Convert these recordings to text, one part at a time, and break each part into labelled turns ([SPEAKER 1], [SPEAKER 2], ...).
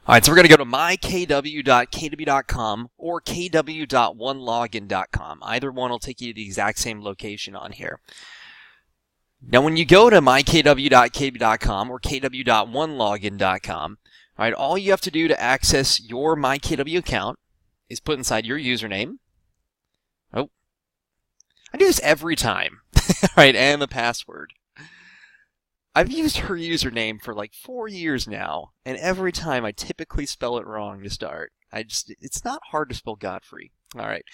[SPEAKER 1] All right, so we're going to go to mykw.kw.com or kw.onelogin.com. Either one will take you to the exact same location on here. Now, when you go to mykw.kw.com or kw.onelogin.com, all right, all you have to do to access your myKW account is put inside your username. Oh, I do this every time. All right, and the password. I've used her username for like 4 years now, and every time I typically spell it wrong to start. It's not hard to spell Godfrey. All right.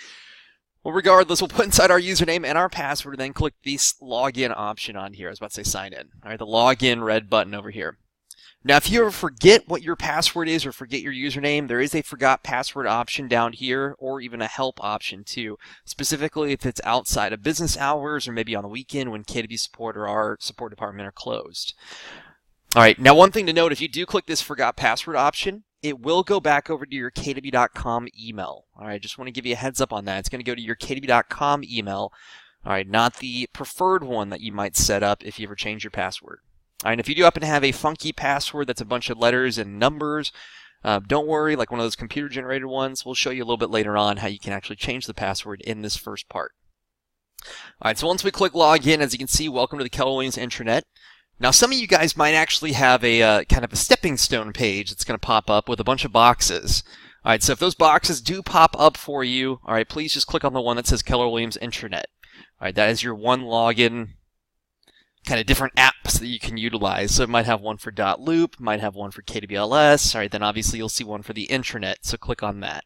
[SPEAKER 1] Well, regardless, we'll put inside our username and our password, and then click this login option on here. I was about to say sign in. All right, the login red button over here. Now, if you ever forget what your password is or forget your username, there is a forgot password option down here, or even a help option too, specifically if it's outside of business hours or maybe on the weekend when KW support or our support department are closed. All right, now one thing to note, if you do click this forgot password option, it will go back over to your KW.com email. All right, just want to give you a heads up on that. It's going to go to your KW.com email, all right, not the preferred one that you might set up if you ever change your password. All right, and if you do happen to have a funky password that's a bunch of letters and numbers, don't worry, like one of those computer-generated ones, we'll show you a little bit later on how you can actually change the password in this first part. All right, so once we click login, as you can see, welcome to the Keller Williams intranet. Now, some of you guys might actually have a kind of a stepping stone page that's going to pop up with a bunch of boxes. All right, so if those boxes do pop up for you, all right, please just click on the one that says Keller Williams intranet. All right, that is your one login, kind of different apps that you can utilize. So it might have one for .loop, might have one for KWLS. All right, then obviously you'll see one for the intranet, so click on that.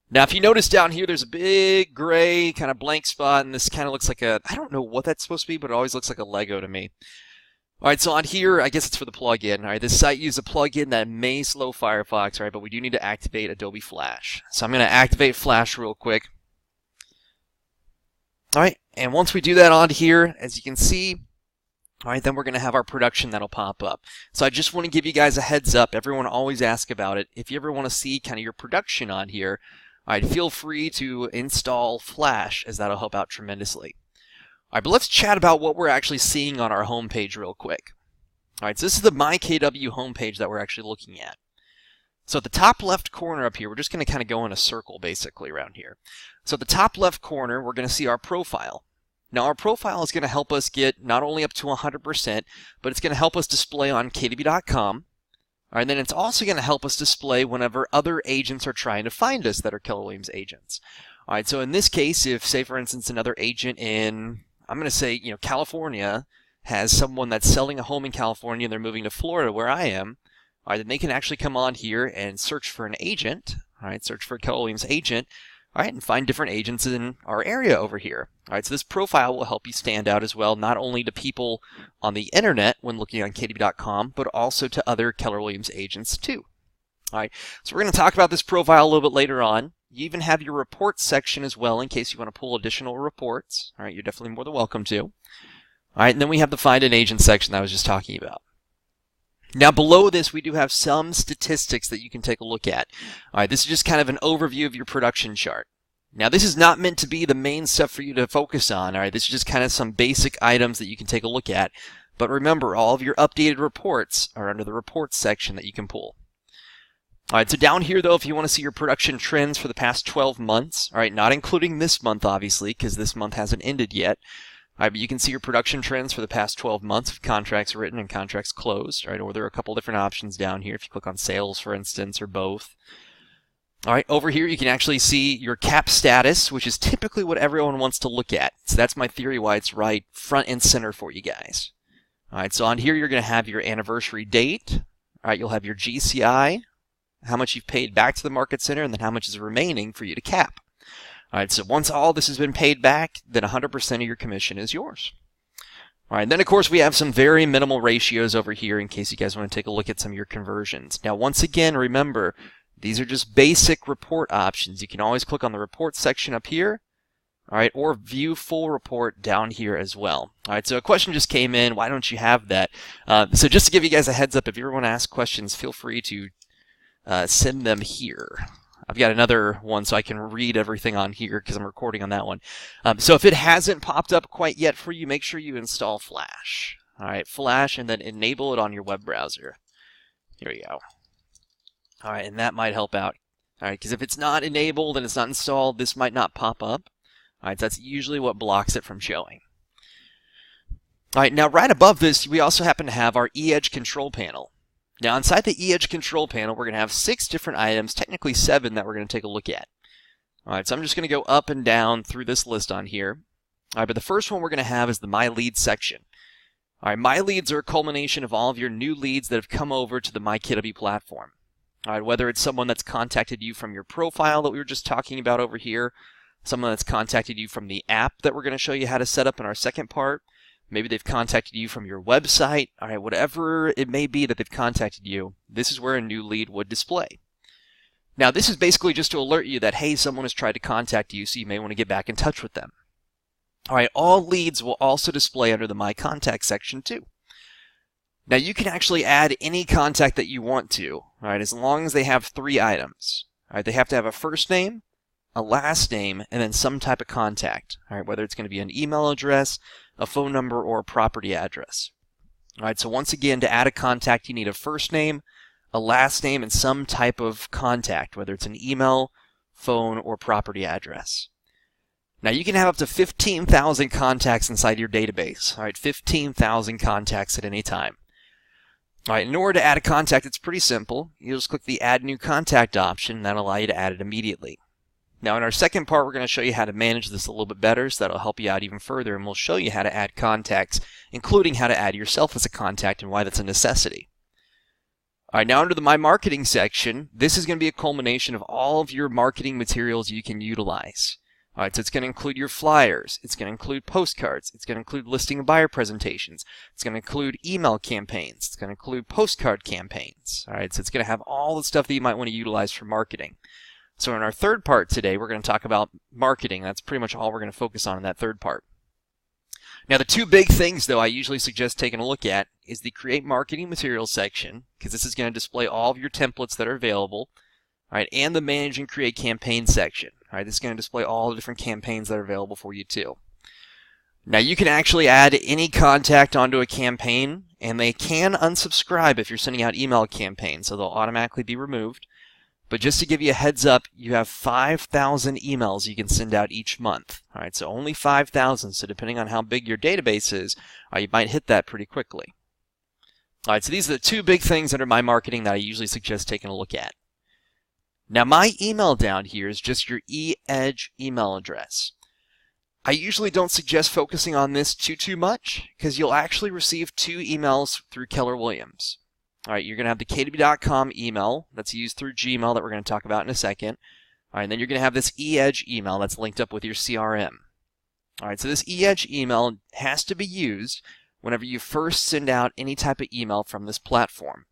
[SPEAKER 1] Now, if you notice down here, there's a big gray kind of blank spot, and this kind of looks like I don't know what that's supposed to be, but it always looks like a Lego to me. All right, so on here, I guess it's for the plugin. All right, this site uses a plugin that may slow Firefox, all right, but we do need to activate Adobe Flash. So I'm going to activate Flash real quick. All right, and once we do that on here, as you can see, all right, then we're going to have our production that'll pop up. So I just want to give you guys a heads up. Everyone always asks about it. If you ever want to see kind of your production on here, all right, feel free to install Flash, as that'll help out tremendously. All right, but let's chat about what we're actually seeing on our homepage real quick. All right, so this is the myKW homepage that we're actually looking at. So at the top left corner up here, we're just going to kind of go in a circle basically around here. So at the top left corner, we're going to see our profile. Now our profile is going to help us get not only up to 100%, but it's going to help us display on KW.com. All right, and then it's also going to help us display whenever other agents are trying to find us that are Keller Williams agents. All right, so in this case, if say for instance another agent in, I'm going to say, California has someone that's selling a home in California and they're moving to Florida where I am, all right, then they can actually come on here and search for an agent, all right, search for a Keller Williams agent, all right, and find different agents in our area over here. All right, so this profile will help you stand out as well, not only to people on the internet when looking on KW.com, but also to other Keller Williams agents too. All right, so we're going to talk about this profile a little bit later on. You even have your reports section as well in case you want to pull additional reports. All right, you're definitely more than welcome to. All right, and then we have the find an agent section that I was just talking about. Now below this, we do have some statistics that you can take a look at. All right, this is just kind of an overview of your production chart. Now this is not meant to be the main stuff for you to focus on. All right, this is just kind of some basic items that you can take a look at. But remember, all of your updated reports are under the reports section that you can pull. All right, so down here though, if you want to see your production trends for the past 12 months, all right, not including this month obviously, because this month hasn't ended yet. All right, but you can see your production trends for the past 12 months of contracts written and contracts closed, right? Or there are a couple different options down here if you click on sales, for instance, or both. All right, over here you can actually see your cap status, which is typically what everyone wants to look at. So that's my theory why it's right front and center for you guys. All right, so on here you're going to have your anniversary date. All right, you'll have your GCI, how much you've paid back to the market center, and then how much is remaining for you to cap. All right, so once all this has been paid back, then 100% of your commission is yours. All right, then of course we have some very minimal ratios over here in case you guys want to take a look at some of your conversions. Now once again, remember, these are just basic report options. You can always click on the report section up here, all right, or view full report down here as well. All right, so a question just came in, why don't you have that? So just to give you guys a heads up, if you ever want to ask questions, feel free to send them here. I've got another one so I can read everything on here because I'm recording on that one. So if it hasn't popped up quite yet for you, make sure you install Flash. All right, Flash, and then enable it on your web browser. Here we go. All right, and that might help out. All right, because if it's not enabled and it's not installed, this might not pop up. All right, so that's usually what blocks it from showing. All right, now right above this, we also happen to have our eEdge control panel. Now inside the eEdge control panel, we're going to have 6 different items, technically 7 that we're going to take a look at. All right, so I'm just going to go up and down through this list on here. All right, but the first one we're going to have is the My Leads section. All right, My Leads are a culmination of all of your new leads that have come over to the myKW platform. All right, whether it's someone that's contacted you from your profile that we were just talking about over here, someone that's contacted you from the app that we're going to show you how to set up in our second part, maybe they've contacted you from your website, all right, whatever it may be that they've contacted you, this is where a new lead would display. Now, this is basically just to alert you that, hey, someone has tried to contact you, so you may want to get back in touch with them. All right, all leads will also display under the My Contact section too. Now, you can actually add any contact that you want to, all right, as long as they have 3 items. All right, they have to have a first name, a last name, and then some type of contact, all right, whether it's going to be an email address, a phone number, or a property address. All right, so once again, to add a contact, you need a first name, a last name, and some type of contact, whether it's an email, phone, or property address. Now, you can have up to 15,000 contacts inside your database. All right, 15,000 contacts at any time. All right, in order to add a contact, it's pretty simple. You just click the Add New Contact option, and that'll allow you to add it immediately. Now, in our second part, we're going to show you how to manage this a little bit better, so that'll help you out even further, and we'll show you how to add contacts, including how to add yourself as a contact and why that's a necessity. All right, now under the My Marketing section, this is going to be a culmination of all of your marketing materials you can utilize. All right, so it's going to include your flyers, it's going to include postcards, it's going to include listing and buyer presentations, it's going to include email campaigns, it's going to include postcard campaigns. All right, so it's going to have all the stuff that you might want to utilize for marketing. So in our third part today, we're going to talk about marketing. That's pretty much all we're going to focus on in that third part. Now, the 2 big things, though, I usually suggest taking a look at is the Create Marketing Materials section, because this is going to display all of your templates that are available, all right, and the Manage and Create Campaign section. All right, this is going to display all the different campaigns that are available for you, too. Now, you can actually add any contact onto a campaign, and they can unsubscribe if you're sending out email campaigns, so they'll automatically be removed. But just to give you a heads up, you have 5,000 emails you can send out each month. All right, so only 5,000. So depending on how big your database is, you might hit that pretty quickly. All right, so these are the 2 big things under My Marketing that I usually suggest taking a look at. Now, my email down here is just your eEdge email address. I usually don't suggest focusing on this too much because you'll actually receive 2 emails through Keller Williams. All right, you're going to have the KW.com email that's used through Gmail that we're going to talk about in a second. All right, and then you're going to have this eEdge email that's linked up with your CRM. All right, so this eEdge email has to be used whenever you first send out any type of email from this platform.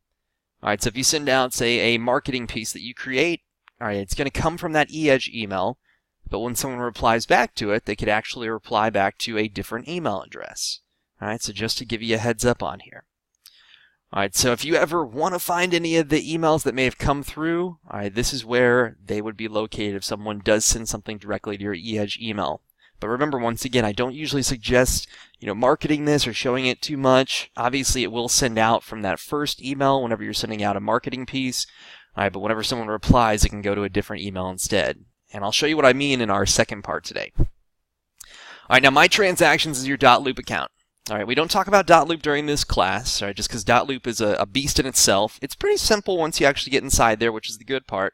[SPEAKER 1] All right, so if you send out, say, a marketing piece that you create, all right, it's going to come from that eEdge email, but when someone replies back to it, they could actually reply back to a different email address. All right, so just to give you a heads up on here. All right, so if you ever want to find any of the emails that may have come through, all right, this is where they would be located if someone does send something directly to your eEdge email. But remember, once again, I don't usually suggest, marketing this or showing it too much. Obviously, it will send out from that first email whenever you're sending out a marketing piece. All right, but whenever someone replies, it can go to a different email instead. And I'll show you what I mean in our second part today. All right, now My Transactions is your .loop account. All right, we don't talk about .loop during this class, all right, just because .loop is a beast in itself. It's pretty simple once you actually get inside there, which is the good part.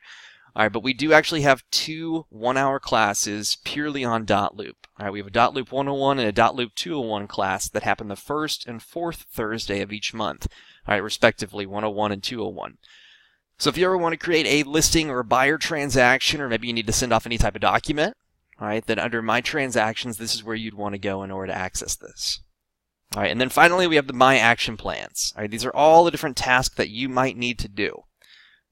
[SPEAKER 1] All right, but we do actually have 2 one-hour classes purely on .loop. All right, we have a .loop 101 and a .loop 201 class that happen the first and fourth Thursday of each month, all right, respectively, 101 and 201. So if you ever want to create a listing or a buyer transaction, or maybe you need to send off any type of document, all right, then under My Transactions, this is where you'd want to go in order to access this. All right, and then finally we have the My Action Plans. All right, these are all the different tasks that you might need to do.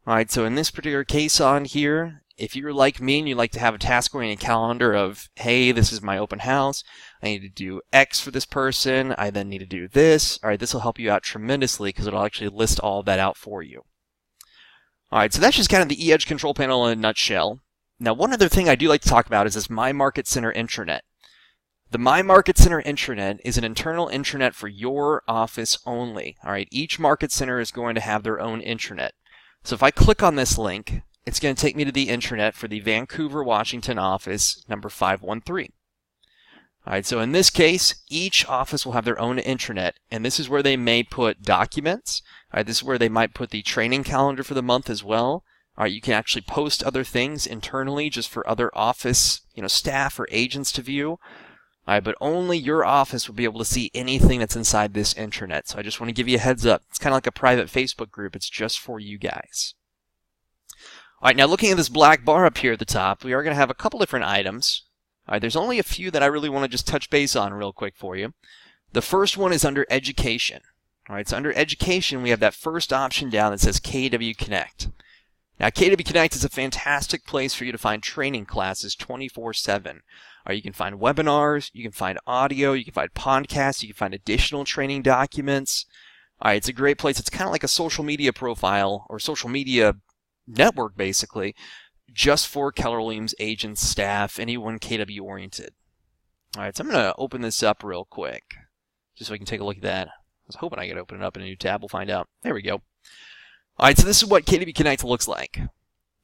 [SPEAKER 1] All right, so in this particular case on here, if you're like me and you like to have a task-oriented calendar of, hey, this is my open house, I need to do X for this person, I then need to do this. All right, this will help you out tremendously because it'll actually list all of that out for you. All right, so that's just kind of the eEdge control panel in a nutshell. Now, one other thing I do like to talk about is this My Market Center intranet. The My Market Center intranet is an internal intranet for your office only. All right, each market center is going to have their own intranet. So if I click on this link, it's going to take me to the intranet for the Vancouver, Washington office number 513. All right, so in this case, each office will have their own intranet, and this is where they may put documents. All right, this is where they might put the training calendar for the month as well. All right, you can actually post other things internally just for other office, staff or agents to view. All right, but only your office will be able to see anything that's inside this intranet. So I just want to give you a heads up. It's kind of like a private Facebook group. It's just for you guys. All right, now looking at this black bar up here at the top, we are going to have a couple different items. All right, there's only a few that I really want to just touch base on real quick for you. The first one is under Education. All right, so under Education, we have that first option down that says KW Connect. Now, KW Connect is a fantastic place for you to find training classes 24/7. You can find webinars, you can find audio, you can find podcasts, you can find additional training documents. All right, it's a great place. It's kind of like a social media profile or social media network, basically, just for Keller Williams agents, staff, anyone KW oriented. All right, so I'm going to open this up real quick just so we can take a look at that. I was hoping I could open it up in a new tab. We'll find out. There we go. All right, so this is what KW Connect looks like.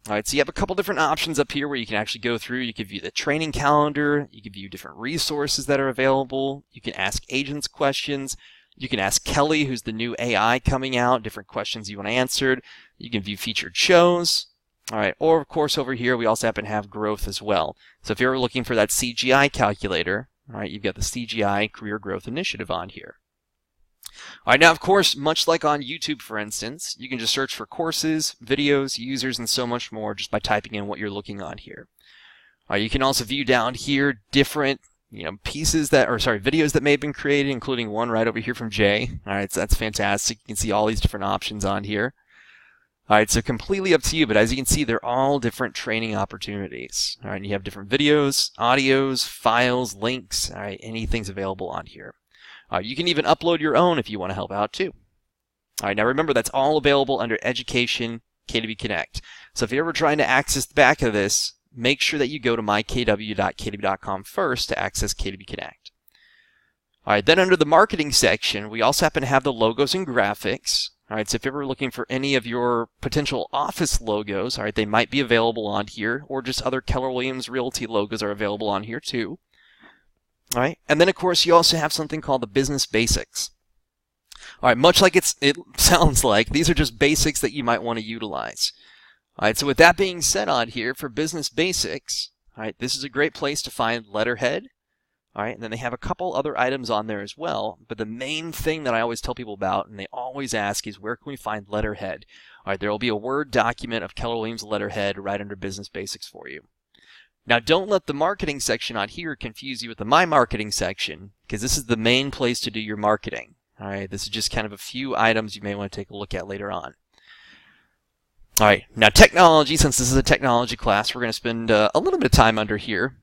[SPEAKER 1] All right, so you have a couple different options up here where you can actually go through. You can view the training calendar. You can view different resources that are available. You can ask agents questions. You can ask Kelly, who's the new AI coming out, different questions you want answered. You can view featured shows. All right, or of course over here we also happen to have growth as well. So if you're looking for that CGI calculator, all right, you've got the CGI Career Growth Initiative on here. All right, now of course, much like on YouTube, for instance, you can just search for courses, videos, users, and so much more just by typing in what you're looking on here. All right, you can also view down here different videos that may have been created, including one right over here from Jay. All right, so that's fantastic. You can see all these different options on here. All right, so completely up to you, but as you can see, they're all different training opportunities. All right, and you have different videos, audios, files, links. All right, anything's available on here. You can even upload your own if you want to help out too. All right, now remember that's all available under Education KW Connect. So if you're ever trying to access the back of this, make sure that you go to mykw.kw.com first to access KW Connect. All right, then under the marketing section, we also happen to have the logos and graphics. All right, so if you're ever looking for any of your potential office logos, all right, they might be available on here, or just other Keller Williams Realty logos are available on here too. All right, and then of course you also have something called the Business Basics. All right, much like it sounds like, these are just basics that you might want to utilize. All right, so with that being said on here, for Business Basics, all right, this is a great place to find letterhead. All right, and then they have a couple other items on there as well, but the main thing that I always tell people about, and they always ask, is where can we find letterhead? All right, there will be a Word document of Keller Williams letterhead right under Business Basics for you. Now, don't let the marketing section on here confuse you with the My Marketing section, because this is the main place to do your marketing. All right, this is just kind of a few items you may want to take a look at later on. All right, now technology, since this is a technology class, we're going to spend a little bit of time under here.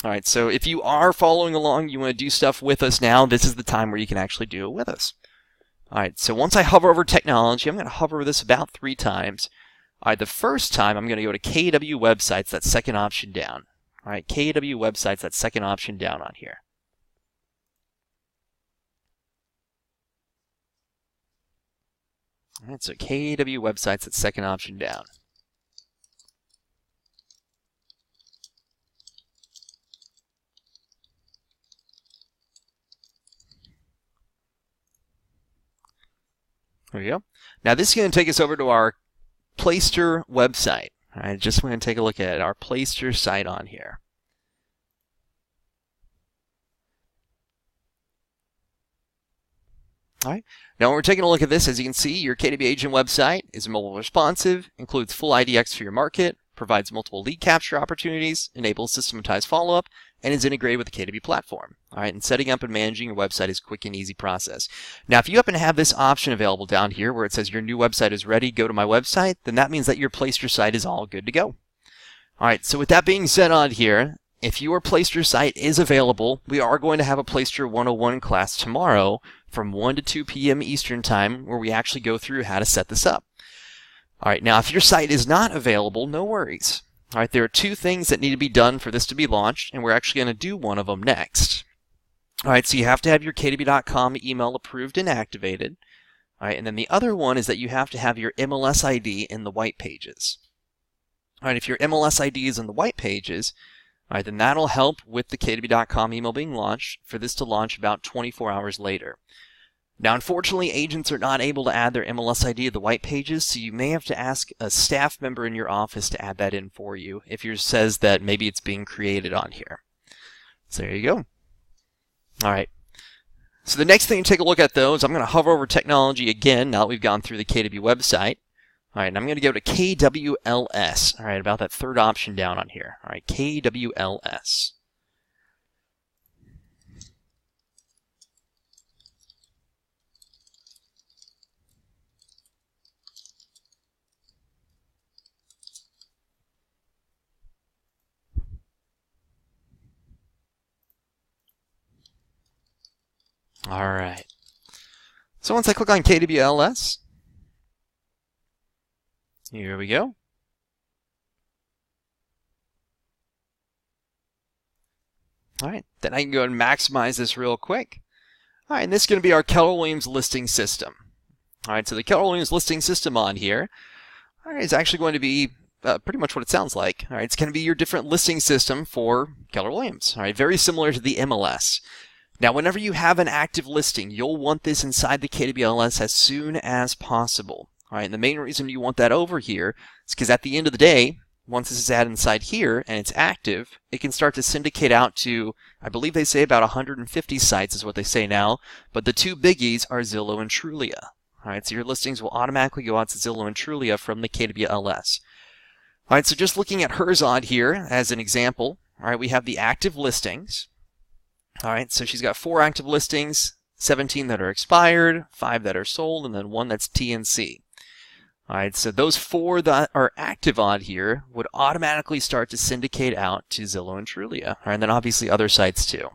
[SPEAKER 1] All right, so if you are following along, you want to do stuff with us now, this is the time where you can actually do it with us. All right, so once I hover over technology, I'm going to hover over this about 3 times. All right, the first time I'm going to go to KW Websites, that second option down. All right, KW Websites, that second option down on here. All right, so KW Websites, that second option down. There we go. Now this is going to take us over to our Playster website. All right, just want to take a look at our Playster site on here. All right, now when we're taking a look at this, as you can see, your KW Agent website is mobile responsive, includes full IDX for your market, provides multiple lead capture opportunities, enables systematized follow-up, and is integrated with the KW platform. All right, and setting up and managing your website is a quick and easy process. Now, if you happen to have this option available down here where it says your new website is ready, go to my website, then that means that your Playster site is all good to go. All right, so with that being said on here, if your Playster site is available, we are going to have a Playster 101 class tomorrow from 1 to 2 p.m. Eastern Time where we actually go through how to set this up. All right, now if your site is not available, no worries. All right, there are 2 things that need to be done for this to be launched, and we're actually going to do one of them next. All right, so you have to have your KW.com email approved and activated. All right, and then the other one is that you have to have your MLS ID in the white pages. All right, if your MLS ID is in the white pages, all right, then that'll help with the KW.com email being launched for this to launch about 24 hours later. Now, unfortunately, agents are not able to add their MLS ID to the white pages, so you may have to ask a staff member in your office to add that in for you if yours says that maybe it's being created on here. So there you go. All right. So the next thing to take a look at, though, is I'm going to hover over technology again now that we've gone through the KW website. All right, and I'm going to go to KWLS. All right, about that third option down on here. All right, KWLS. All right. So once I click on KWLS, here we go. All right, then I can go and maximize this real quick. All right, and this is going to be our Keller Williams listing system. All right, so the Keller Williams listing system on here, all right, is actually going to be pretty much what it sounds like. All right, it's going to be your different listing system for Keller Williams. All right, very similar to the MLS. Now, whenever you have an active listing, you'll want this inside the KWLS as soon as possible. All right, and the main reason you want that over here is because at the end of the day, once this is added inside here and it's active, it can start to syndicate out to, I believe they say about 150 sites is what they say now, but the two biggies are Zillow and Trulia. All right, so your listings will automatically go out to Zillow and Trulia from the KWLS. All right, so just looking at hers on here as an example, all right, we have the active listings. All right, so she's got 4 active listings, 17 that are expired, 5 that are sold, and then 1 that's TNC. All right, so those 4 that are active on here would automatically start to syndicate out to Zillow and Trulia, all right, and then obviously other sites too.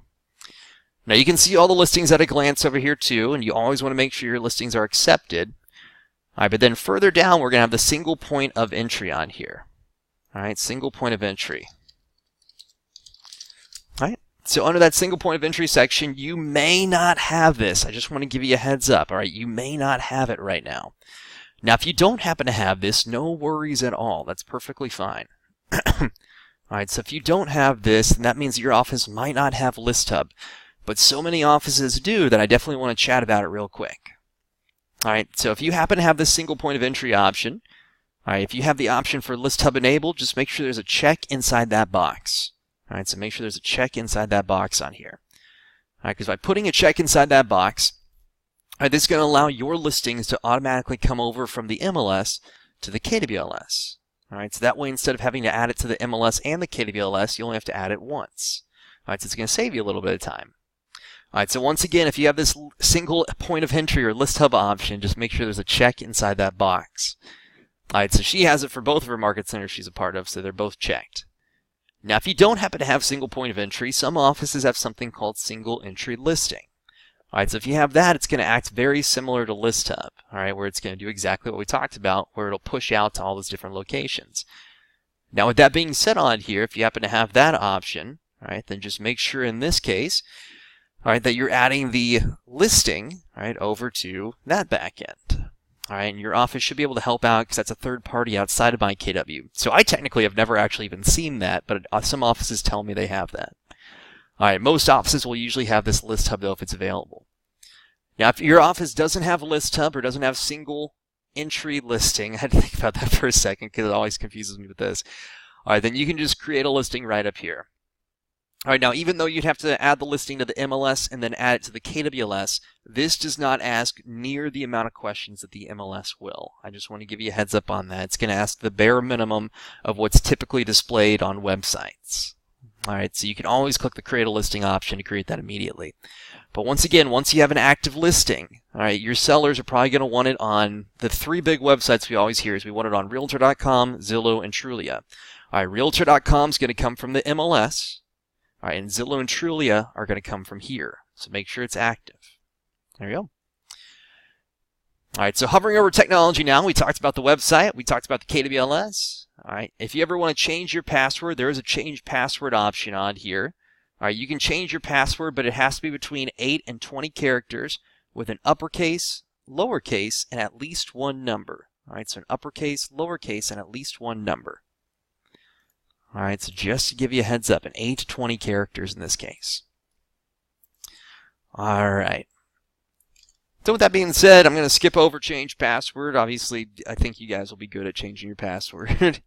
[SPEAKER 1] Now you can see all the listings at a glance over here too, and you always want to make sure your listings are accepted. All right, but then further down, we're going to have the single point of entry on here. All right, single point of entry. All right. So under that single point of entry section, you may not have this. I just want to give you a heads up. All right, you may not have it right now. Now, if you don't happen to have this, no worries at all. That's perfectly fine. All right, so if you don't have this, then that means your office might not have List Hub. But so many offices do that I definitely want to chat about it real quick. All right, so if you happen to have this single point of entry option, all right, if you have the option for List Hub enabled, just make sure there's a check inside that box. All right, so make sure there's a check inside that box on here. All right, because by putting a check inside that box, all right, this is going to allow your listings to automatically come over from the MLS to the KWLS. All right, so that way instead of having to add it to the MLS and the KWLS, you only have to add it once. All right, so it's going to save you a little bit of time. All right, so once again, if you have this single point of entry or List Hub option, just make sure there's a check inside that box. All right, so she has it for both of her market centers she's a part of, so they're both checked. Now, if you don't happen to have single point of entry, some offices have something called single entry listing. All right, so if you have that, it's going to act very similar to List Hub, all right, where it's going to do exactly what we talked about, where it'll push out to all those different locations. Now, with that being said on here, if you happen to have that option, all right, then just make sure in this case, all right, that you're adding the listing, all right, over to that back end. All right, and your office should be able to help out because that's a third party outside of myKW. So I technically have never actually even seen that, but some offices tell me they have that. All right, most offices will usually have this List Hub though if it's available. Now, if your office doesn't have a List Hub or doesn't have single entry listing, I had to think about that for a second because it always confuses me with this. All right, then you can just create a listing right up here. All right, now even though you'd have to add the listing to the MLS and then add it to the KWLS, this does not ask near the amount of questions that the MLS will. I just want to give you a heads up on that. It's going to ask the bare minimum of what's typically displayed on websites. All right, so you can always click the Create a Listing option to create that immediately. But once again, once you have an active listing, all right, your sellers are probably going to want it on the 3 big websites we always hear is we want it on Realtor.com, Zillow, and Trulia. All right, Realtor.com is going to come from the MLS. All right, and Zillow and Trulia are going to come from here. So make sure it's active. There you go. All right, so hovering over technology now, we talked about the website. We talked about the KWLS. All right, if you ever want to change your password, there is a change password option on here. All right, you can change your password, but it has to be between 8 and 20 characters with an uppercase, lowercase, and at least one number. All right, so an uppercase, lowercase, and at least one number. All right, so just to give you a heads up, an 8 to 20 characters in this case. All right. So with that being said, I'm going to skip over change password. Obviously, I think you guys will be good at changing your password. All right,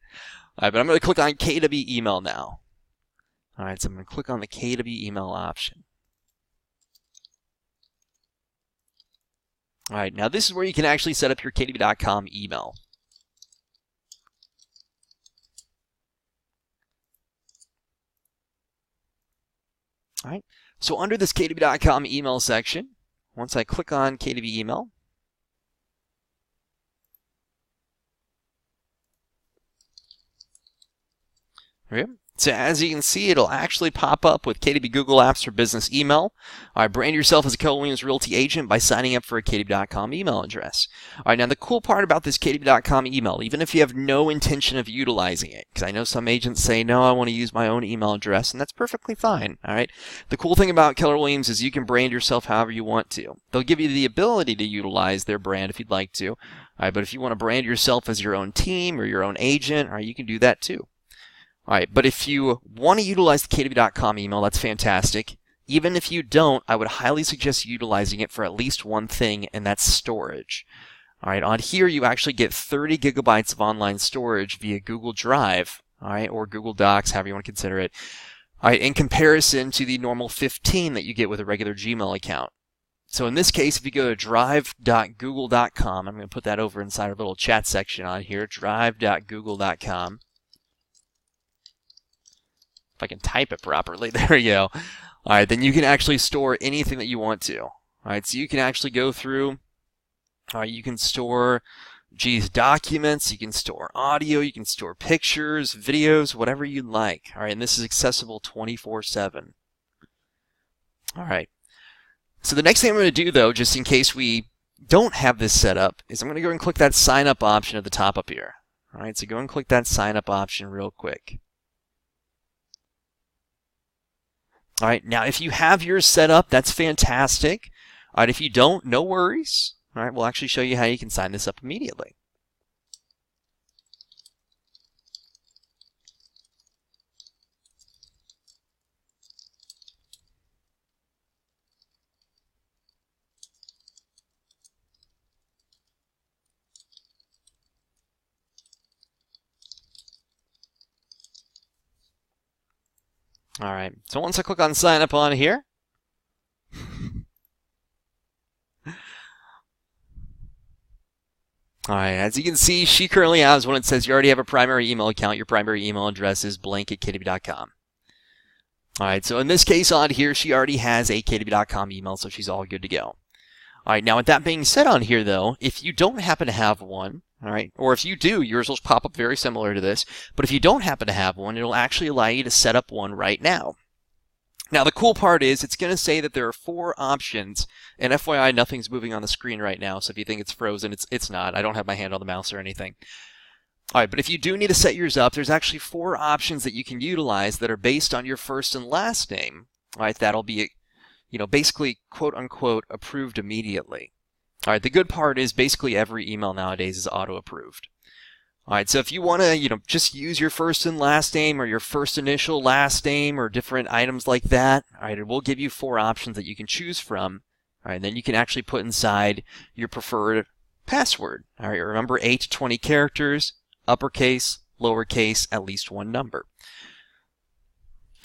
[SPEAKER 1] but I'm going to click on KW email now. All right, so I'm going to click on the KW email option. All right, now this is where you can actually set up your KW.com email. All right, so under this KW.com email section, once I click on KW email, okay. So as you can see, it'll actually pop up with KW Google Apps for Business email. All right, brand yourself as a Keller Williams Realty agent by signing up for a KW.com email address. All right, now the cool part about this KW.com email, even if you have no intention of utilizing it, because I know some agents say, no, I want to use my own email address, and that's perfectly fine. All right, the cool thing about Keller Williams is you can brand yourself however you want to. They'll give you the ability to utilize their brand if you'd like to. All right, but if you want to brand yourself as your own team or your own agent, all right, you can do that too. All right, but if you want to utilize the KW.com email, that's fantastic. Even if you don't, I would highly suggest utilizing it for at least one thing, and that's storage. All right, on here you actually get 30 gigabytes of online storage via Google Drive, all right, or Google Docs, however you want to consider it, all right, in comparison to the normal 15 that you get with a regular Gmail account. So in this case, if you go to drive.google.com, I'm going to put that over inside our little chat section on here, drive.google.com. If I can type it properly, there we go. All right, then you can actually store anything that you want to. All right, so you can actually go through, you can store, documents, you can store audio, you can store pictures, videos, whatever you like. All right, and this is accessible 24/7. All right, so the next thing I'm going to do, though, just in case we don't have this set up, is I'm going to go and click that sign up option at the top up here. All right, so go and click that sign up option real quick. All right, now if you have yours set up, that's fantastic. All right, if you don't, no worries. All right, we'll actually show you how you can sign this up immediately. All right, so once I click on sign up on here, all right, as you can see, she currently has one. It says you already have a primary email account. Your primary email address is blank@KW.com. All right, so in this case on here, she already has a KW.com email, so she's all good to go. All right, now with that being said on here, though, if you don't happen to have one, all right, or if you do, yours will pop up very similar to this, but if you don't happen to have one, it'll actually allow you to set up one right now. Now, the cool part is it's going to say that there are 4 options, and FYI, nothing's moving on the screen right now, so if you think it's frozen, it's not. I don't have my hand on the mouse or anything. All right, but if you do need to set yours up, there's actually 4 options that you can utilize that are based on your first and last name. All right, that'll be, basically, quote-unquote, approved immediately. All right, the good part is basically every email nowadays is auto-approved. All right, so if you want to, just use your first and last name or your first initial last name or different items like that, all right, it will give you 4 options that you can choose from. All right, and then you can actually put inside your preferred password. All right, remember 8 to 20 characters, uppercase, lowercase, at least one number.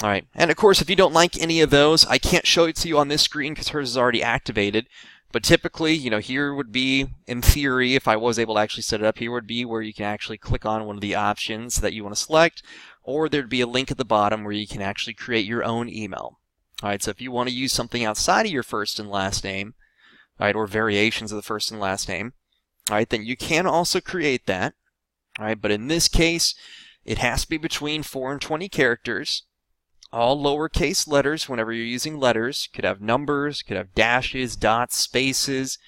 [SPEAKER 1] All right, and of course, if you don't like any of those, I can't show it to you on this screen because hers is already activated. But typically, here would be, in theory, if I was able to actually set it up, here would be where you can actually click on one of the options that you want to select, or there'd be a link at the bottom where you can actually create your own email. All right, so if you want to use something outside of your first and last name, all right, or variations of the first and last name, all right, then you can also create that. All right, but in this case, it has to be between 4 and 20 characters. All lowercase letters, whenever you're using letters, could have numbers, could have dashes, dots, spaces.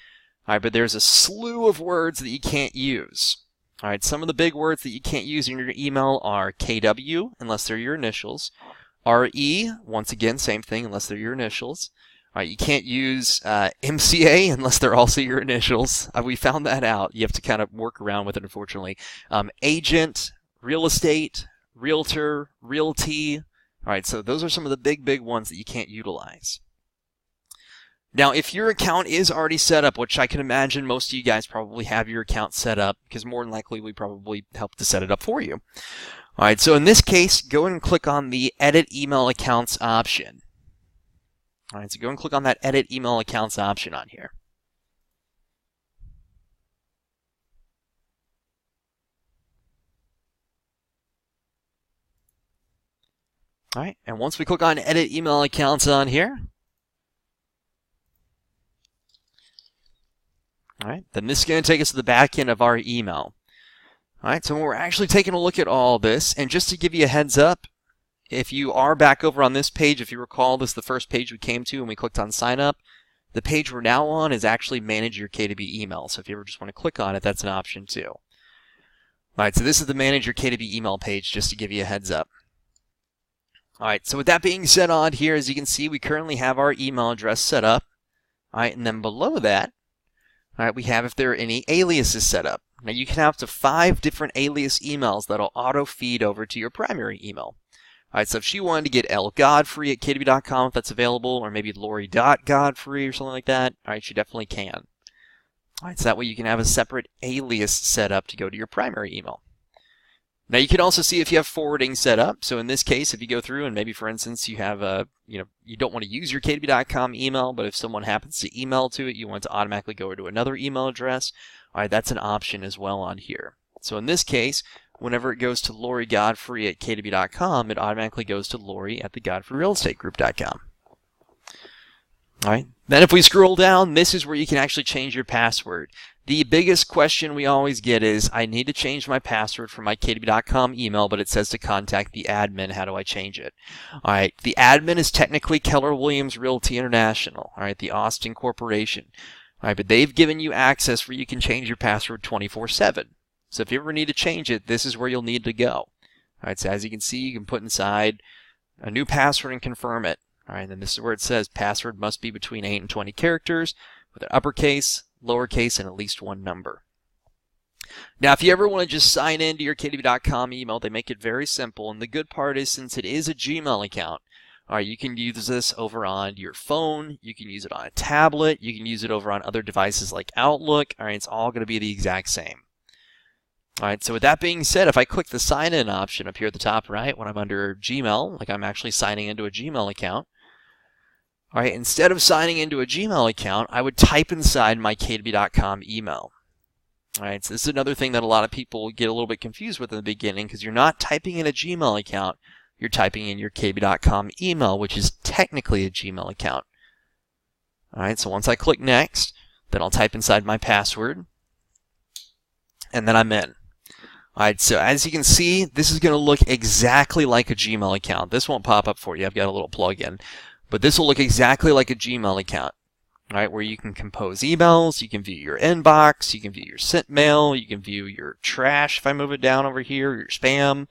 [SPEAKER 1] All right, but there's a slew of words that you can't use. All right, some of the big words that you can't use in your email are KW, unless they're your initials. RE, once again, same thing, unless they're your initials. All right, you can't use MCA unless they're also your initials. We found that out. You have to kind of work around with it, unfortunately. Agent, real estate, realtor, realty. All right, so those are some of the big ones that you can't utilize. Now, if your account is already set up, which I can imagine most of you guys probably have your account set up, because more than likely we probably helped to set it up for you. All right, so in this case, go and click on the Edit Email Accounts option. All right, so go and click on that Edit Email Accounts option on here. All right, and once we click on Edit Email Accounts on here, all right, then this is going to take us to the back end of our email. All right, so we're actually taking a look at all this, and just to give you a heads up, if you are back over on this page, if you recall, this is the first page we came to when we clicked on Sign Up. The page we're now on is actually Manage Your KW Email, so if you ever just want to click on it, that's an option too. All right, so this is the Manage Your KW Email page, just to give you a heads up. All right, so with that being said on here, as you can see, we currently have our email address set up. All right, and then below that, all right, we have if there are any aliases set up. Now you can have up to 5 different alias emails that'll auto feed over to your primary email. All right, so if she wanted to get lgodfrey@kw.com, if that's available, or maybe lori.godfrey or something like that, all right, she definitely can. All right, so that way you can have a separate alias set up to go to your primary email. Now you can also see if you have forwarding set up. So in this case, if you go through and maybe, for instance, you have you don't want to use your KW.com email, but if someone happens to email to it, you want to automatically go to another email address. All right, that's an option as well on here. So in this case, whenever it goes to lorigodfrey@kw.com, it automatically goes to lori@thegodfreyrealestategroup.com. All right. Then if we scroll down, this is where you can actually change your password. The biggest question we always get is, I need to change my password for my KW.com email, but it says to contact the admin. How do I change it? All right. The admin is technically Keller Williams Realty International. All right. The Austin Corporation. All right. But they've given you access where you can change your password 24/7. So if you ever need to change it, this is where you'll need to go. All right. So as you can see, you can put inside a new password and confirm it. All right, and then this is where it says password must be between 8 and 20 characters with an uppercase, lowercase, and at least one number. Now, if you ever want to just sign into your KW.com email, they make it very simple. And the good part is, since it is a Gmail account, all right, you can use this over on your phone. You can use it on a tablet. You can use it over on other devices like Outlook. All right, it's all going to be the exact same. All right, so with that being said, if I click the sign in option up here at the top right, when I'm under Gmail, like I'm actually signing into a Gmail account, all right, instead of signing into a Gmail account, I would type inside my KW.com email. All right, so this is another thing that a lot of people get a little bit confused with in the beginning, because you're not typing in a Gmail account, you're typing in your KW.com email, which is technically a Gmail account. All right, so once I click next, then I'll type inside my password, and then I'm in. All right, so as you can see, this is going to look exactly like a Gmail account. This won't pop up for you. I've got a little plug-in. But this will look exactly like a Gmail account, all right, where you can compose emails, you can view your inbox, you can view your sent mail, you can view your trash if I move it down over here, your spam.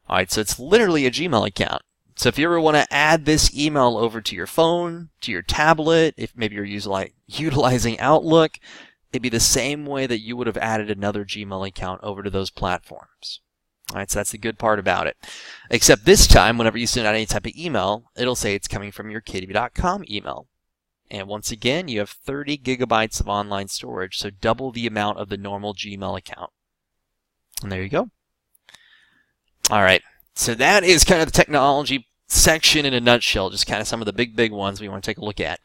[SPEAKER 1] All right, so it's literally a Gmail account. So if you ever want to add this email over to your phone, to your tablet, if maybe you're utilizing Outlook, it'd be the same way that you would have added another Gmail account over to those platforms. All right, so that's the good part about it. Except this time, whenever you send out any type of email, it'll say it's coming from your KW.com email. And once again, you have 30 gigabytes of online storage, so double the amount of the normal Gmail account. And there you go. All right, so that is kind of the technology section in a nutshell, just kind of some of the big ones we want to take a look at.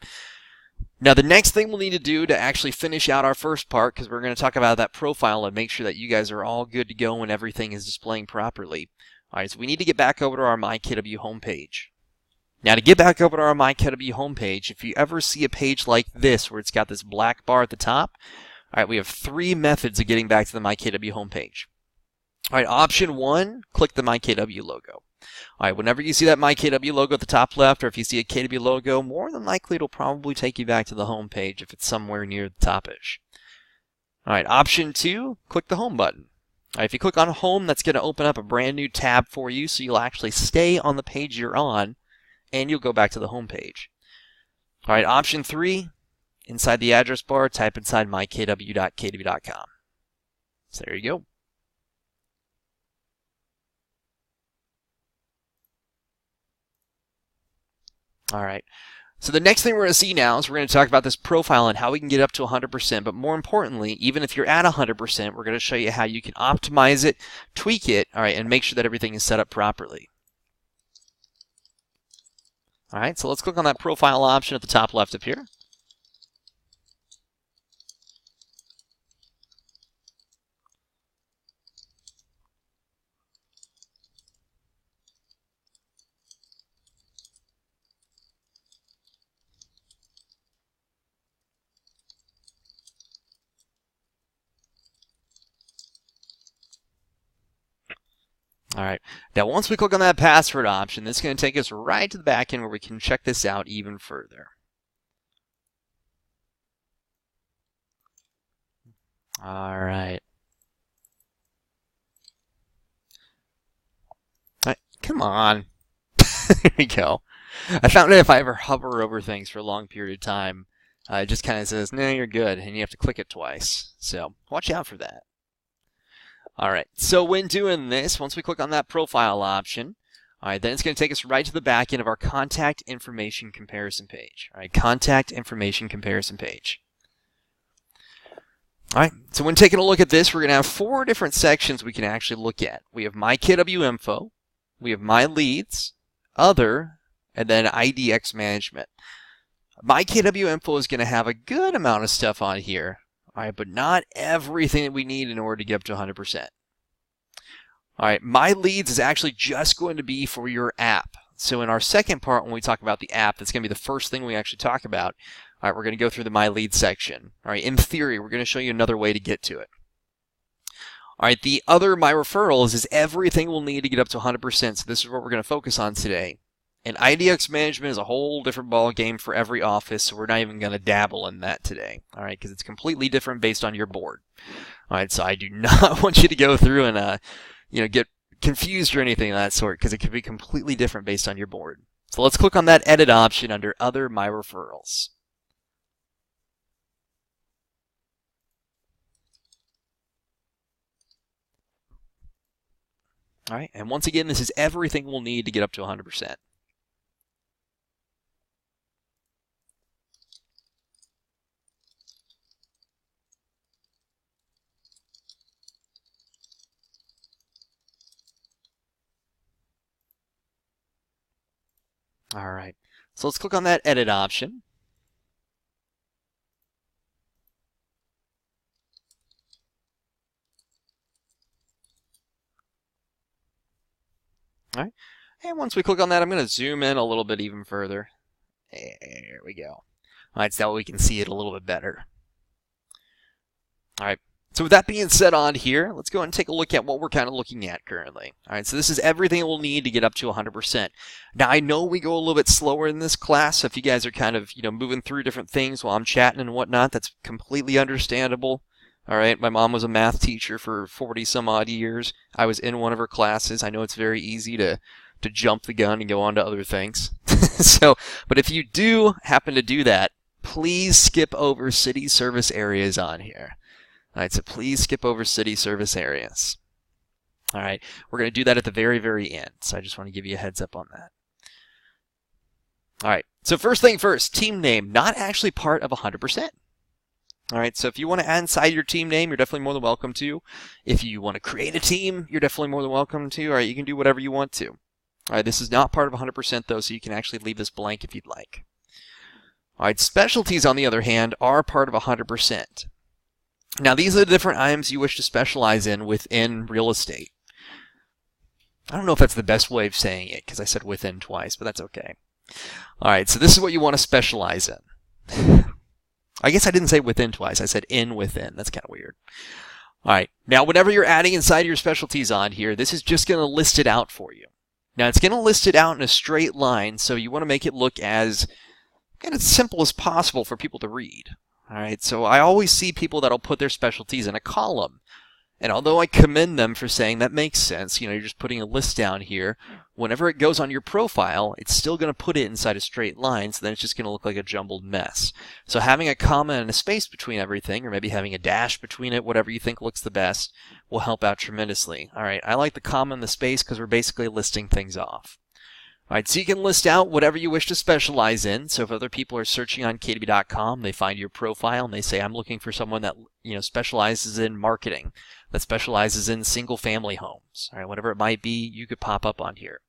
[SPEAKER 1] Now, the next thing we'll need to do to actually finish out our first part, because we're going to talk about that profile and make sure that you guys are all good to go and everything is displaying properly. All right, so we need to get back over to our myKW homepage. Now, to get back over to our myKW homepage, if you ever see a page like this where it's got this black bar at the top, all right, we have 3 methods of getting back to the myKW homepage. All right, option 1, click the myKW logo. All right, whenever you see that myKW logo at the top left, or if you see a KW logo, more than likely it'll probably take you back to the home page if it's somewhere near the top-ish. All right, option 2, click the home button. All right, if you click on home, that's going to open up a brand new tab for you, so you'll actually stay on the page you're on, and you'll go back to the home page. All right, option 3, inside the address bar, type inside mykw.kw.com. So there you go. All right. So the next thing we're going to see now is we're going to talk about this profile and how we can get up to 100%. But more importantly, even if you're at 100%, we're going to show you how you can optimize it, tweak it, all right, and make sure that everything is set up properly. All right, so let's click on that profile option at the top left up here. All right, now once we click on that password option, this is going to take us right to the back end where we can check this out even further. All right. All right, come on. There we go. I found that if I ever hover over things for a long period of time, it just kind of says, no, you're good, and you have to click it twice. So watch out for that. All right, so when doing this, once we click on that profile option, all right, then it's going to take us right to the back end of our contact information comparison page. All right, contact information comparison page. All right, so when taking a look at this, we're going to have 4 different sections we can actually look at. We have myKW info, we have my leads, other, and then IDX management. myKW info is going to have a good amount of stuff on here. All right, but not everything that we need in order to get up to 100%. All right, my leads is actually just going to be for your app. So in our second part, when we talk about the app, that's going to be the first thing we actually talk about. All right, we're going to go through the my leads section. All right, in theory, we're going to show you another way to get to it. All right, the other my referrals is everything we'll need to get up to 100%. So this is what we're going to focus on today. And IDX management is a whole different ball game for every office, so we're not even going to dabble in that today, all right, because it's completely different based on your board. All right, so I do not want you to go through and get confused or anything of that sort, because it could be completely different based on your board. So let's click on that edit option under Other My Referrals. All right, and once again, this is everything we'll need to get up to 100%. All right, so let's click on that edit option. All right, and once we click on that, I'm going to zoom in a little bit even further. There we go. All right, so that way we can see it a little bit better. All right. So with that being said on here, let's go ahead and take a look at what we're kind of looking at currently. All right, so this is everything we'll need to get up to 100%. Now, I know we go a little bit slower in this class, so if you guys are kind of, moving through different things while I'm chatting and whatnot, that's completely understandable. All right, my mom was a math teacher for 40 some odd years. I was in one of her classes. I know it's very easy to jump the gun and go on to other things. But if you do happen to do that, please skip over city service areas on here. All right, so please skip over city service areas. All right, we're going to do that at the very, very end. So I just want to give you a heads up on that. All right, so first thing first, team name, not actually part of 100%. All right, so if you want to add inside your team name, you're definitely more than welcome to. If you want to create a team, you're definitely more than welcome to. All right, you can do whatever you want to. All right, this is not part of 100% though, so you can actually leave this blank if you'd like. All right, specialties on the other hand are part of 100%. Now, these are the different items you wish to specialize in within real estate. I don't know if that's the best way of saying it, because I said within twice, but that's okay. All right, so this is what you want to specialize in. I guess I didn't say within twice. I said in within. That's kind of weird. All right, now whenever you're adding inside your specialties on here, this is just going to list it out for you. Now, it's going to list it out in a straight line, so you want to make it look as kind of simple as possible for people to read. All right, so I always see people that'll put their specialties in a column. And although I commend them for saying that makes sense, you're just putting a list down here, whenever it goes on your profile, it's still going to put it inside a straight line, so then it's just going to look like a jumbled mess. So having a comma and a space between everything, or maybe having a dash between it, whatever you think looks the best, will help out tremendously. All right, I like the comma and the space because we're basically listing things off. All right, so you can list out whatever you wish to specialize in. So if other people are searching on KW.com, they find your profile and they say, I'm looking for someone that specializes in marketing, that specializes in single-family homes. All right, whatever it might be, you could pop up on here.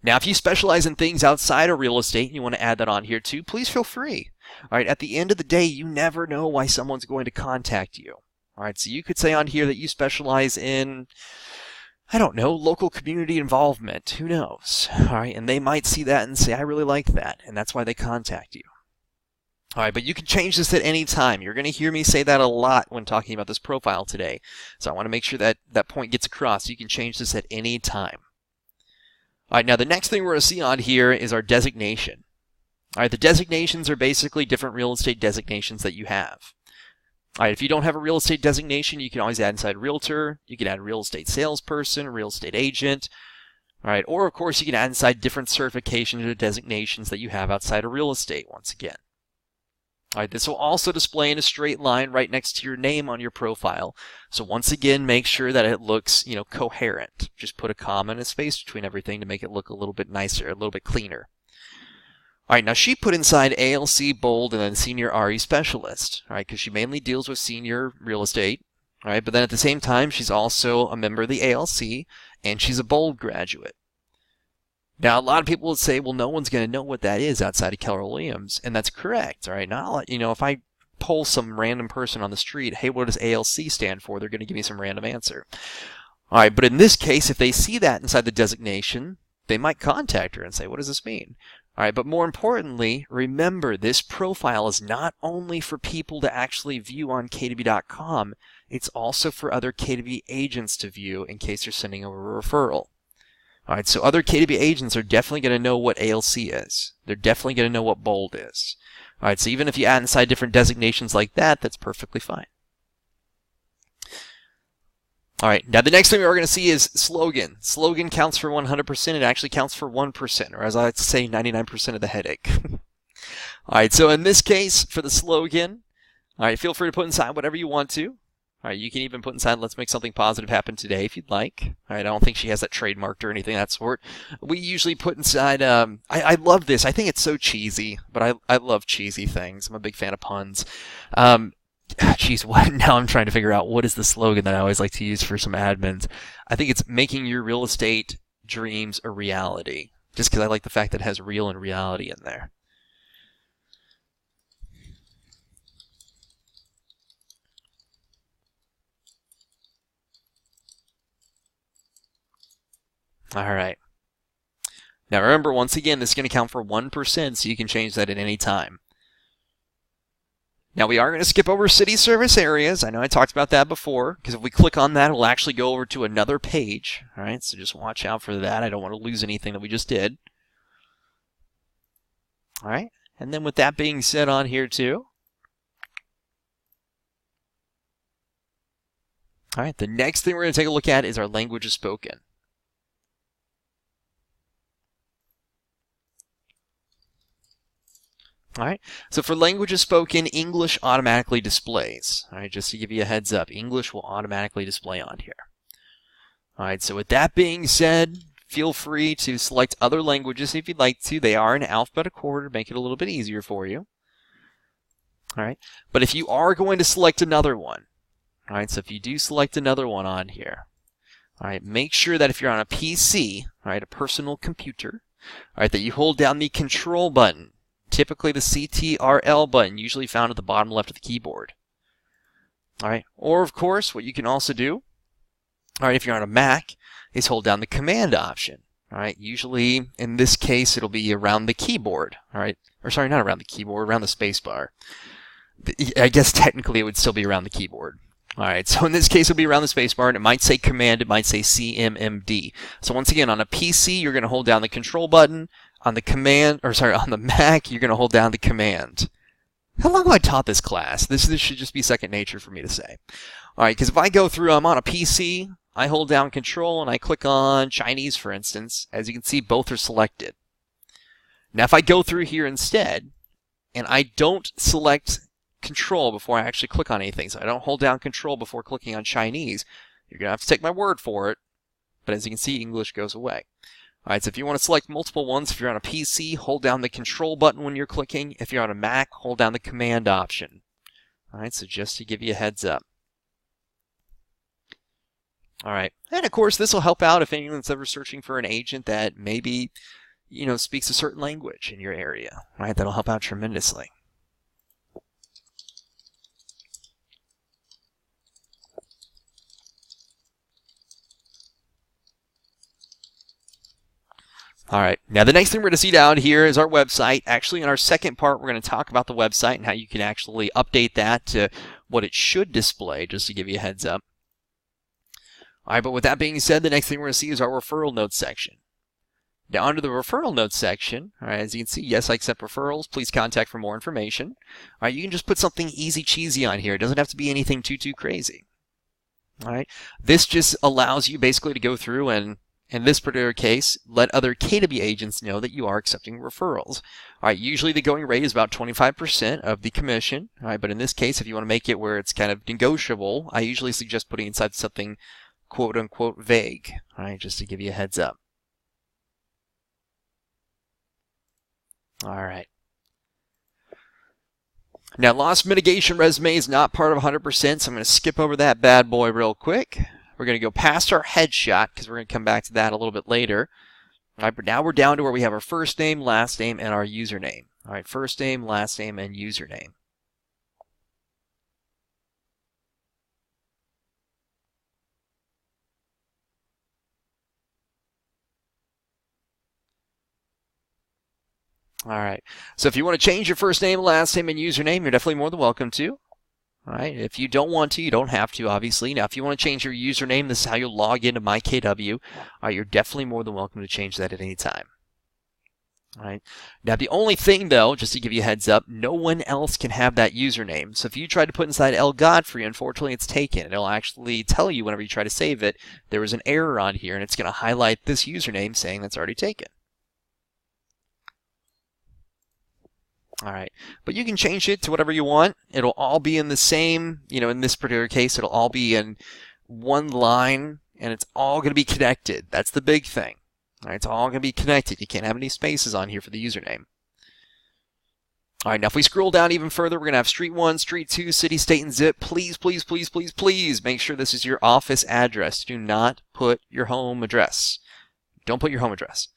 [SPEAKER 1] Now, if you specialize in things outside of real estate and you want to add that on here too, please feel free. All right, at the end of the day, you never know why someone's going to contact you. All right, so you could say on here that you specialize in, I don't know, local community involvement. Who knows? All right, and they might see that and say, I really like that, and that's why they contact you. All right, but you can change this at any time. You're going to hear me say that a lot when talking about this profile today. So I want to make sure that that point gets across. You can change this at any time. All right, now the next thing we're going to see on here is our designation. All right, the designations are basically different real estate designations that you have. All right, if you don't have a real estate designation, you can always add inside realtor. You can add real estate salesperson, real estate agent. All right, or of course you can add inside different certifications or designations that you have outside of real estate once again. All right, this will also display in a straight line right next to your name on your profile. So once again, make sure that it looks, coherent. Just put a comma and a space between everything to make it look a little bit nicer, a little bit cleaner. All right, now she put inside ALC bold and then senior RE specialist, all right, because she mainly deals with senior real estate, all right, but then at the same time, she's also a member of the ALC and she's a bold graduate. Now, a lot of people would say, well, no one's going to know what that is outside of Keller Williams, and that's correct, all right? Not, if I poll some random person on the street, hey, what does ALC stand for? They're going to give me some random answer. All right, but in this case, if they see that inside the designation, they might contact her and say, what does this mean? All right, but more importantly, remember, this profile is not only for people to actually view on KW.com, it's also for other KW agents to view in case you're sending over a referral. All right, so other KW agents are definitely going to know what ALC is. They're definitely going to know what bold is. All right, so even if you add inside different designations like that, that's perfectly fine. All right, now the next thing we're going to see is slogan. Slogan counts for 100%. It actually counts for 1%, or as I like to say, 99% of the headache. All right, so in this case, for the slogan, all right, feel free to put inside whatever you want to. All right, you can even put inside, let's make something positive happen today if you'd like. All right, I don't think she has that trademarked or anything of that sort. We usually put inside, I love this. I think it's so cheesy, but I love cheesy things. I'm a big fan of puns. Geez, now I'm trying to figure out what is the slogan that I always like to use for some admins. I think it's making your real estate dreams a reality, just because I like the fact that it has real and reality in there. All right. Now remember, once again, this is going to count for 1%, so you can change that at any time. Now we are going to skip over city service areas. I know I talked about that before, because if we click on that, it'll actually go over to another page. All right, so just watch out for that. I don't want to lose anything that we just did. All right, and then with that being said on here too. All right, the next thing we're going to take a look at is our languages spoken. All right, so for languages spoken, English automatically displays. All right, just to give you a heads up, English will automatically display on here. All right, so with that being said, feel free to select other languages if you'd like to. They are in alphabetical order, make it a little bit easier for you. All right, but if you are going to select another one, all right, so if you do select another one on here, all right, make sure that if you're on a PC, all right, a personal computer, all right, that you hold down the control button. Typically the CTRL button, usually found at the bottom left of the keyboard. All right, or of course, what you can also do, all right, if you're on a Mac, is hold down the command option. All right, usually in this case, it'll be around the keyboard. All right, or sorry, not around the keyboard, around the space bar. I guess technically it would still be around the keyboard. All right, so in this case, it'll be around the space bar, and it might say command, it might say CMMD. So once again, on a PC, you're going to hold down the control button. On the command, or sorry, on the Mac, you're going to hold down the command. How long have I taught this class? This should just be second nature for me to say. All right, because if I go through, I'm on a PC, I hold down Control and I click on Chinese, for instance. As you can see, both are selected. Now, if I go through here instead, and I don't select Control before I actually click on anything, so I don't hold down Control before clicking on Chinese, you're going to have to take my word for it. But as you can see, English goes away. All right, so if you want to select multiple ones, if you're on a PC, hold down the Control button when you're clicking. If you're on a Mac, hold down the Command option. All right, so just to give you a heads up. All right, and of course, this will help out if anyone's ever searching for an agent that maybe, speaks a certain language in your area. All right, that'll help out tremendously. All right, now the next thing we're going to see down here is our website. Actually, in our second part, we're going to talk about the website and how you can actually update that to what it should display, just to give you a heads up. All right, but with that being said, the next thing we're going to see is our referral notes section. Now, under the referral notes section, all right, as you can see, yes, I accept referrals. Please contact for more information. All right, you can just put something easy cheesy on here. It doesn't have to be anything too crazy. All right, this just allows you basically to go through and, in this particular case, let other KW agents know that you are accepting referrals. All right, usually the going rate is about 25% of the commission. All right, but in this case, if you want to make it where it's kind of negotiable, I usually suggest putting inside something quote-unquote vague. All right, just to give you a heads up. All right. Now, loss mitigation resume is not part of 100%, so I'm going to skip over that bad boy real quick. We're going to go past our headshot because we're going to come back to that a little bit later. All right, but now we're down to where we have our first name, last name, and our username. All right, first name, last name, and username. All right, so if you want to change your first name, last name, and username, you're definitely more than welcome to. All right, if you don't want to, you don't have to, obviously. Now, if you want to change your username, this is how you'll log into myKW. All right, you're definitely more than welcome to change that at any time. All right, now the only thing, though, just to give you a heads up, no one else can have that username. So if you try to put inside L Godfrey, unfortunately, it's taken. It'll actually tell you whenever you try to save it, there was an error on here, and it's going to highlight this username saying that's already taken. All right, but you can change it to whatever you want. It'll all be in the same, in this particular case, it'll all be in one line, and it's all going to be connected. That's the big thing. All right, it's all going to be connected. You can't have any spaces on here for the username. All right, now if we scroll down even further, we're going to have Street 1, Street 2, City, State, and Zip. Please, please, please, please, please make sure this is your office address. Do not put your home address. Don't put your home address.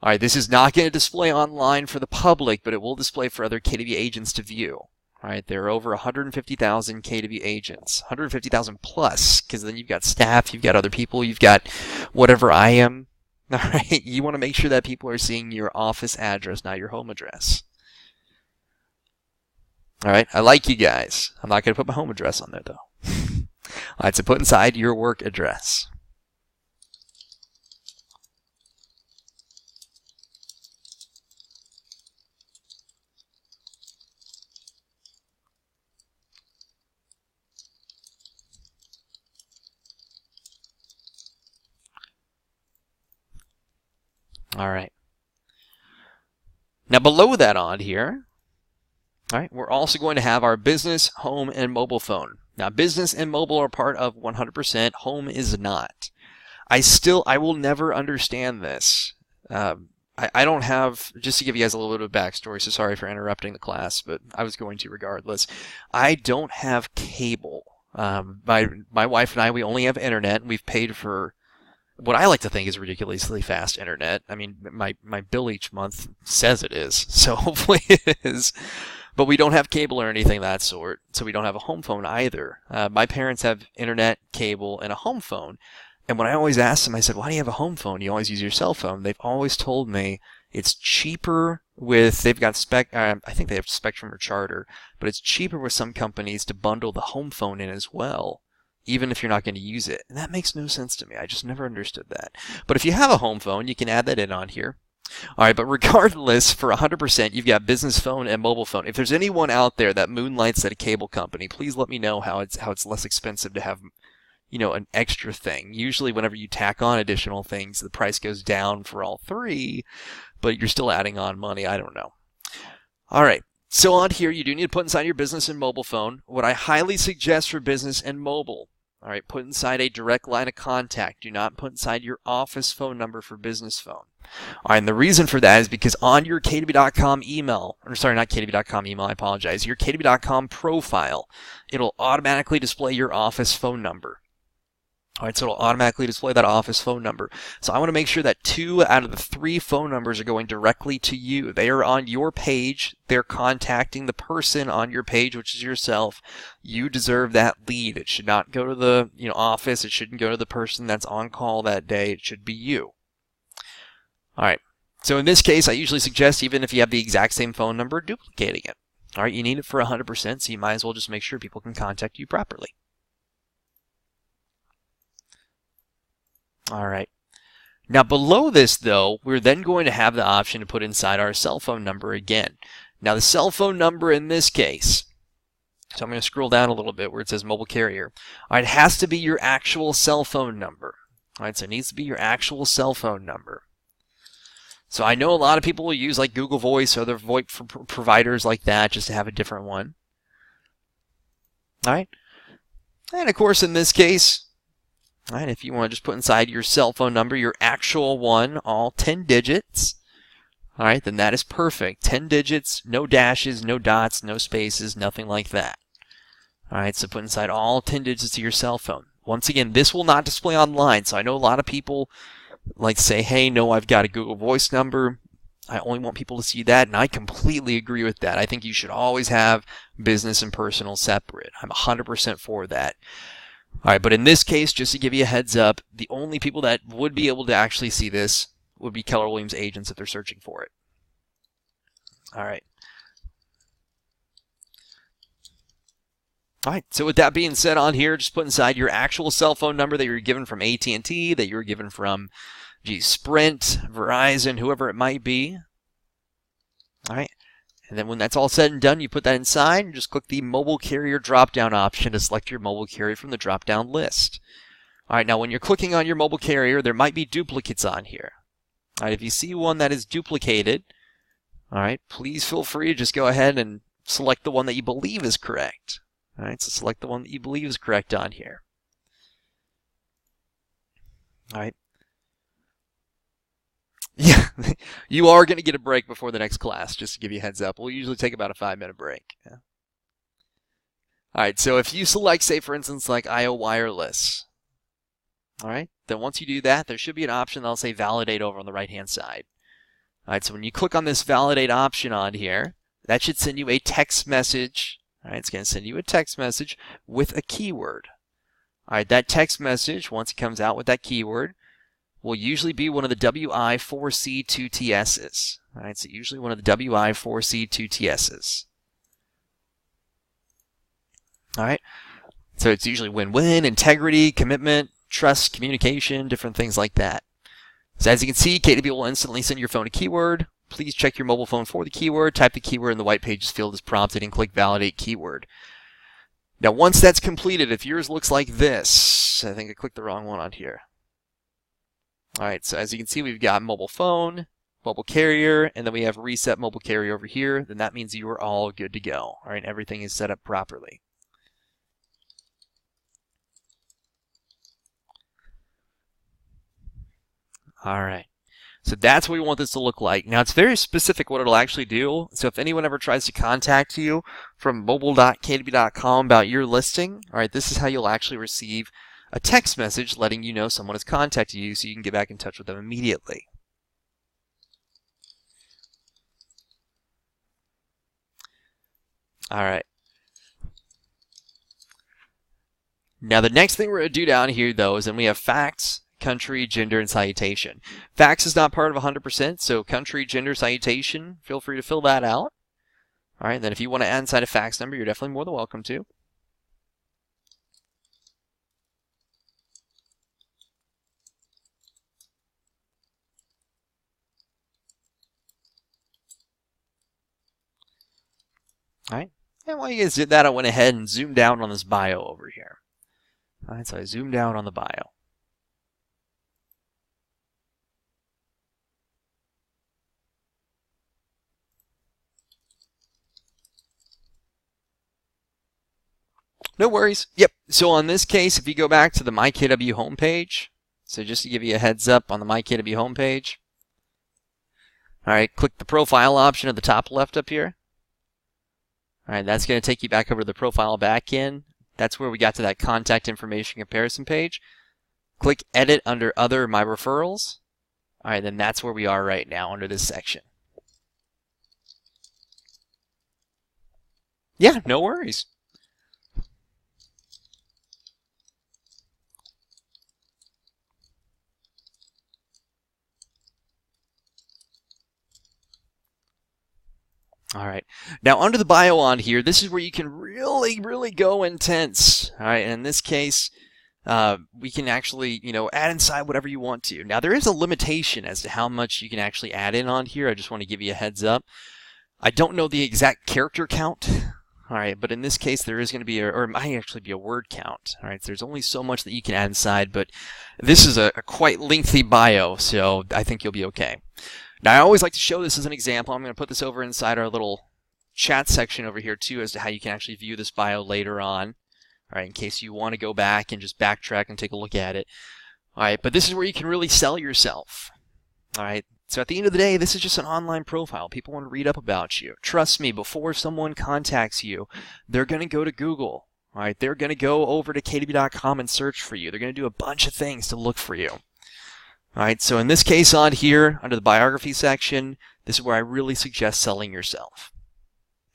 [SPEAKER 1] All right, this is not going to display online for the public, but it will display for other KW agents to view. All right, there are over 150,000 KW agents, 150,000 plus, because then you've got staff, you've got other people, you've got whatever I am. All right, you want to make sure that people are seeing your office address, not your home address. All right, I like you guys. I'm not going to put my home address on there, though. All right, so put inside your work address. All right. Now below that on here, all right, we're also going to have our business, home, and mobile phone. Now business and mobile are part of 100%. Home is not. I will never understand this. I don't have, just to give you guys a little bit of backstory, so sorry for interrupting the class, but I was going to regardless. I don't have cable. My wife and I, we only have internet, and we've paid for what I like to think is ridiculously fast internet. I mean, my bill each month says it is, so hopefully it is. But we don't have cable or anything of that sort, so we don't have a home phone either. My parents have internet, cable, and a home phone. And when I always ask them, I said, why do you have a home phone? You always use your cell phone. They've always told me it's cheaper with, they've got I think they have Spectrum or Charter, but it's cheaper with some companies to bundle the home phone in as well, even if you're not going to use it. And that makes no sense to me. I just never understood that. But if you have a home phone, you can add that in on here. All right, but regardless, for 100%, you've got business phone and mobile phone. If there's anyone out there that moonlights at a cable company, please let me know how it's less expensive to have, an extra thing. Usually, whenever you tack on additional things, the price goes down for all three, but you're still adding on money. I don't know. All right. So on here, you do need to put inside your business and mobile phone. What I highly suggest for business and mobile, all right, put inside a direct line of contact. Do not put inside your office phone number for business phone. All right, and the reason for that is because on your KW.com email, or sorry, not KW.com email, I apologize, your KW.com profile, it'll automatically display your office phone number. All right, so it'll automatically display that office phone number. So I want to make sure that 2 out of the 3 phone numbers are going directly to you. They are on your page. They're contacting the person on your page, which is yourself. You deserve that lead. It should not go to the office. It shouldn't go to the person that's on call that day. It should be you. All right. So in this case, I usually suggest, even if you have the exact same phone number, duplicating it. All right, you need it for 100%, so you might as well just make sure people can contact you properly. All right. Now below this, though, we're then going to have the option to put inside our cell phone number again. Now the cell phone number in this case, so I'm going to scroll down a little bit where it says mobile carrier. All right, it has to be your actual cell phone number. All right, so it needs to be your actual cell phone number. So I know a lot of people will use like Google Voice or other VoIP providers like that just to have a different one. All right. And of course, in this case, all right, if you want to just put inside your cell phone number, your actual one, all 10 digits, all right, then that is perfect. 10 digits, no dashes, no dots, no spaces, nothing like that. All right, so put inside all 10 digits of your cell phone. Once again, this will not display online, so I know a lot of people like to say, hey, no, I've got a Google Voice number. I only want people to see that, and I completely agree with that. I think you should always have business and personal separate. I'm 100% for that. All right, but in this case, just to give you a heads up, the only people that would be able to actually see this would be Keller Williams agents if they're searching for it. All right. All right, so with that being said on here, just put inside your actual cell phone number that you're given from AT&T, that you were given from Sprint, Verizon, whoever it might be. All right. And then when that's all said and done, you put that inside and just click the mobile carrier drop-down option to select your mobile carrier from the drop-down list. All right, now when you're clicking on your mobile carrier, there might be duplicates on here. All right, if you see one that is duplicated, all right, please feel free to just go ahead and select the one that you believe is correct. All right, so select the one that you believe is correct on here. All right. Yeah, you are going to get a break before the next class, just to give you a heads up. We'll usually take about a 5-minute break. Yeah. All right, so if you select, say, for instance, like IO Wireless, all right, then once you do that, there should be an option that'll say Validate over on the right-hand side. All right, so when you click on this Validate option on here, that should send you a text message. All right, it's going to send you a text message with a keyword. All right, that text message, once it comes out with that keyword, will usually be one of the WI4C2TSs. All right, so usually one of the WI4C2TSs. All right, so it's usually win-win, integrity, commitment, trust, communication, different things like that. So as you can see, KW will instantly send your phone a keyword. Please check your mobile phone for the keyword. Type the keyword in the white pages field as prompted and click Validate Keyword. Now, once that's completed, if yours looks like this, I think I clicked the wrong one on here. All right, so as you can see, we've got mobile phone, mobile carrier, and then we have reset mobile carrier over here. Then that means you are all good to go. All right, everything is set up properly. All right, so that's what we want this to look like. Now, it's very specific what it'll actually do. So if anyone ever tries to contact you from mobile.kw.com about your listing, all right, this is how you'll actually receive a text message letting you know someone has contacted you so you can get back in touch with them immediately. All right. Now the next thing we're going to do down here, though, is then we have facts, country, gender, and salutation. Facts is not part of 100%, so country, gender, salutation, feel free to fill that out. All right, and then if you want to add inside a fax number, you're definitely more than welcome to. All right. And while you guys did that, I went ahead and zoomed down on this bio over here. All right, so I zoomed down on the bio. No worries. Yep. So on this case, if you go back to the myKW homepage, so just to give you a heads up on the myKW homepage, all right, click the profile option at the top left up here. All right, that's going to take you back over to the profile backend. That's where we got to that contact information comparison page. Click edit under other my referrals. All right, then that's where we are right now under this section. Yeah, no worries. All right. Now, under the bio on here, this is where you can really go intense. All right. And in this case, we can actually, add inside whatever you want to. Now, there is a limitation as to how much you can actually add in on here. I just want to give you a heads up. I don't know the exact character count. All right. But in this case, there is going to be, or it might actually be a word count. All right. So there's only so much that you can add inside, but this is a quite lengthy bio, so I think you'll be okay. Now, I always like to show this as an example. I'm going to put this over inside our little chat section over here, too, as to how you can actually view this bio later on. All right, in case you want to go back and just backtrack and take a look at it. All right, but this is where you can really sell yourself. All right, so at the end of the day, this is just an online profile. People want to read up about you. Trust me, before someone contacts you, they're going to go to Google. All right, they're going to go over to myKW.com and search for you. They're going to do a bunch of things to look for you. All right, so in this case on here, under the biography section, this is where I really suggest selling yourself.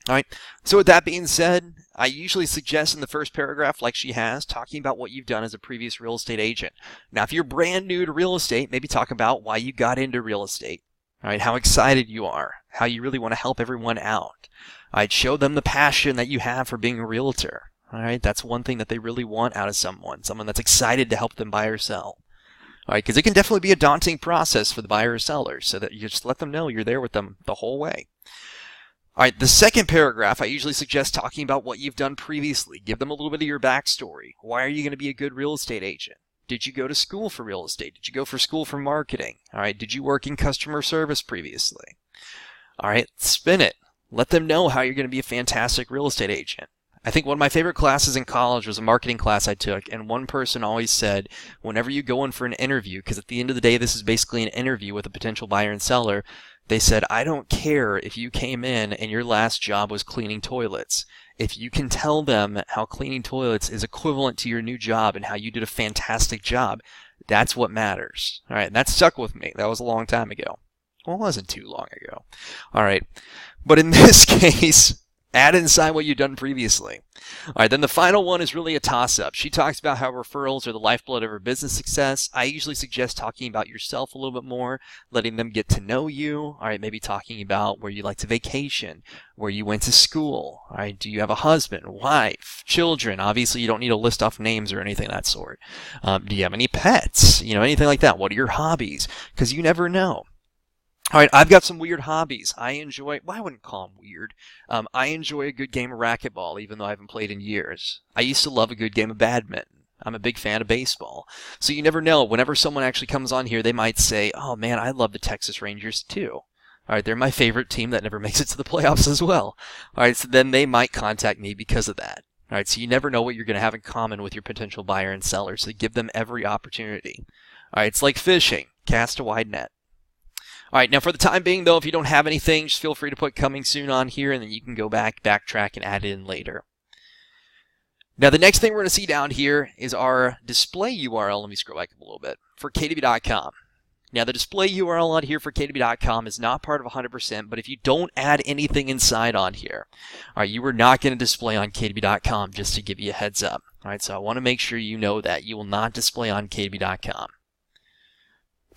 [SPEAKER 1] All right, so with that being said, I usually suggest in the first paragraph, like she has, talking about what you've done as a previous real estate agent. Now, if you're brand new to real estate, maybe talk about why you got into real estate. All right, how excited you are, how you really want to help everyone out. All right, show them the passion that you have for being a realtor. All right, that's one thing that they really want out of someone that's excited to help them buy or sell. All right, because it can definitely be a daunting process for the buyer or seller, so that you just let them know you're there with them the whole way. All right, the second paragraph, I usually suggest talking about what you've done previously. Give them a little bit of your backstory. Why are you going to be a good real estate agent? Did you go to school for real estate? Did you go for school for marketing? All right, did you work in customer service previously? All right, spin it. Let them know how you're going to be a fantastic real estate agent. I think one of my favorite classes in college was a marketing class I took, and one person always said, whenever you go in for an interview, because at the end of the day, this is basically an interview with a potential buyer and seller, they said, I don't care if you came in and your last job was cleaning toilets. If you can tell them how cleaning toilets is equivalent to your new job and how you did a fantastic job, that's what matters. All right, and that stuck with me. That was a long time ago. Well, it wasn't too long ago. All right, but in this case, add inside what you've done previously. All right, then the final one is really a toss-up. She talks about how referrals are the lifeblood of her business success. I usually suggest talking about yourself a little bit more, letting them get to know you. All right, maybe talking about where you like to vacation, where you went to school. All right, do you have a husband, wife, children? Obviously, you don't need to list off names or anything of that sort. Do you have any pets? Anything like that. What are your hobbies? Because you never know. All right, I've got some weird hobbies. I wouldn't call them weird. I enjoy a good game of racquetball, even though I haven't played in years. I used to love a good game of badminton. I'm a big fan of baseball. So you never know. Whenever someone actually comes on here, they might say, oh man, I love the Texas Rangers too. All right, they're my favorite team that never makes it to the playoffs as well. All right, so then they might contact me because of that. All right, so you never know what you're going to have in common with your potential buyer and seller, so give them every opportunity. All right, it's like fishing. Cast a wide net. All right, now for the time being, though, if you don't have anything, just feel free to put coming soon on here, and then you can go backtrack, and add it in later. Now, the next thing we're going to see down here is our display URL. Let me scroll back up a little bit for myKW.com. Now, the display URL on here for myKW.com is not part of 100%, but if you don't add anything inside on here, all right, you are not going to display on myKW.com, just to give you a heads up. All right, so I want to make sure you know that. You will not display on myKW.com.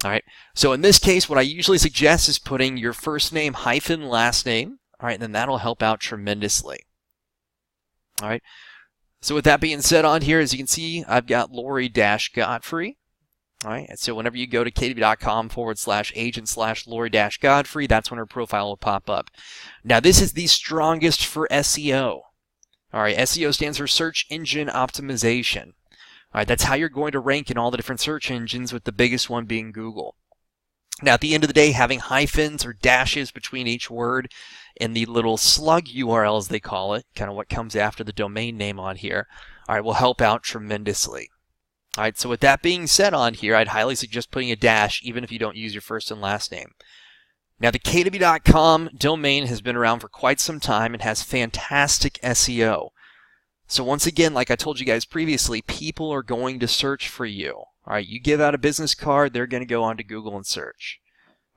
[SPEAKER 1] All right, so in this case, what I usually suggest is putting your first name hyphen last name. All right, and then that'll help out tremendously. All right, so with that being said on here, as you can see, I've got Lori-Godfrey. All right, and so whenever you go to KW.com/agent/Lori-Godfrey, that's when her profile will pop up. Now, this is the strongest for SEO. All right, SEO stands for Search Engine Optimization. All right, that's how you're going to rank in all the different search engines, with the biggest one being Google. Now, at the end of the day, having hyphens or dashes between each word and the little slug URLs, they call it, kind of what comes after the domain name on here, all right, will help out tremendously. All right, so with that being said on here, I'd highly suggest putting a dash even if you don't use your first and last name. Now, the KW.com domain has been around for quite some time and has fantastic SEO. So once again, like I told you guys previously, people are going to search for you. All right, you give out a business card, they're going to go onto Google and search.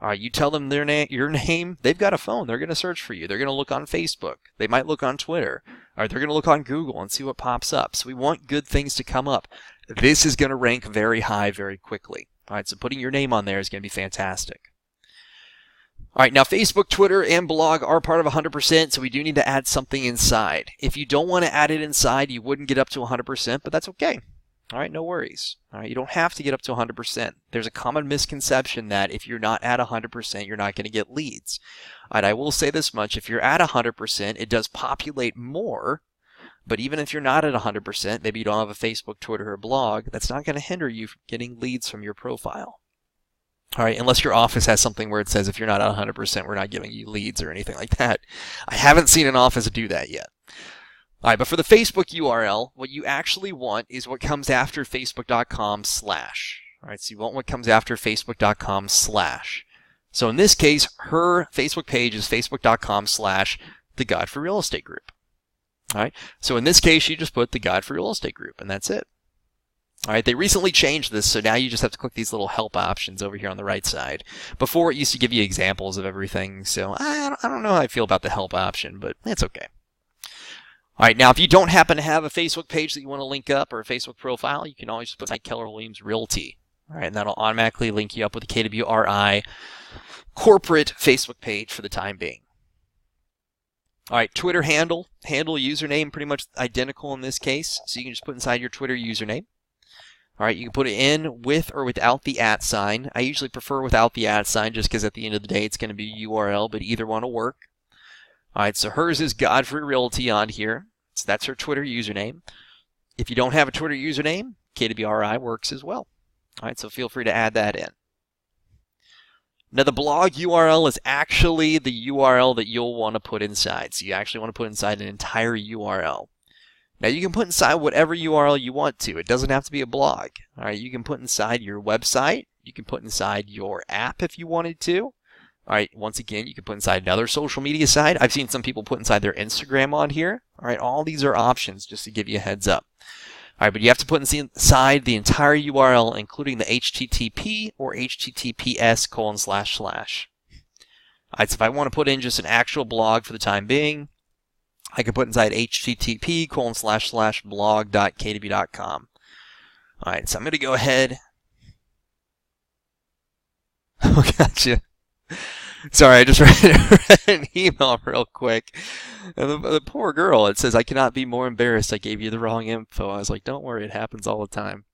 [SPEAKER 1] All right, you tell them your name, they've got a phone, they're going to search for you. They're going to look on Facebook. They might look on Twitter. All right, they're going to look on Google and see what pops up. So we want good things to come up. This is going to rank very high very quickly. All right, so putting your name on there is going to be fantastic. All right, now Facebook, Twitter, and blog are part of 100%, so we do need to add something inside. If you don't want to add it inside, you wouldn't get up to 100%, but that's okay. All right, no worries. All right, you don't have to get up to 100%. There's a common misconception that if you're not at 100%, you're not going to get leads. All right, I will say this much. If you're at 100%, it does populate more, but even if you're not at 100%, maybe you don't have a Facebook, Twitter, or blog, that's not going to hinder you from getting leads from your profile. All right, unless your office has something where it says if you're not at 100%, we're not giving you leads or anything like that. I haven't seen an office do that yet. All right, but for the Facebook URL, what you actually want is what comes after facebook.com/. All right, so you want what comes after facebook.com/. So in this case, her Facebook page is facebook.com/the Guide for Real Estate Group. All right, so in this case, you just put the Guide for Real Estate Group, and that's it. All right, they recently changed this, so now you just have to click these little help options over here on the right side. Before, it used to give you examples of everything, so I don't know how I feel about the help option, but it's okay. All right, now if you don't happen to have a Facebook page that you want to link up or a Facebook profile, you can always just put Keller Williams Realty. All right, and that'll automatically link you up with the KWRI corporate Facebook page for the time being. All right, Twitter handle username, pretty much identical in this case, so you can just put inside your Twitter username. All right, you can put it in with or without the @ sign. I usually prefer without the @ sign just because at the end of the day it's going to be URL, but either one will work. All right, so hers is Godfrey Realty on here. So that's her Twitter username. If you don't have a Twitter username, KWRI works as well. All right, so feel free to add that in. Now, the blog URL is actually the URL that you'll want to put inside. So you actually want to put inside an entire URL. Now, you can put inside whatever URL you want to. It doesn't have to be a blog. All right, you can put inside your website. You can put inside your app if you wanted to. All right, once again, you can put inside another social media site. I've seen some people put inside their Instagram on here. All right, all these are options just to give you a heads up. All right, but you have to put inside the entire URL, including the HTTP or HTTPS://. All right, so if I want to put in just an actual blog for the time being, I can put inside http://blog.kw.com. All right, so I'm going to go ahead. Oh, gotcha. Sorry, I just read an email real quick. And the poor girl, it says, "I cannot be more embarrassed. I gave you the wrong info." I was like, don't worry, it happens all the time.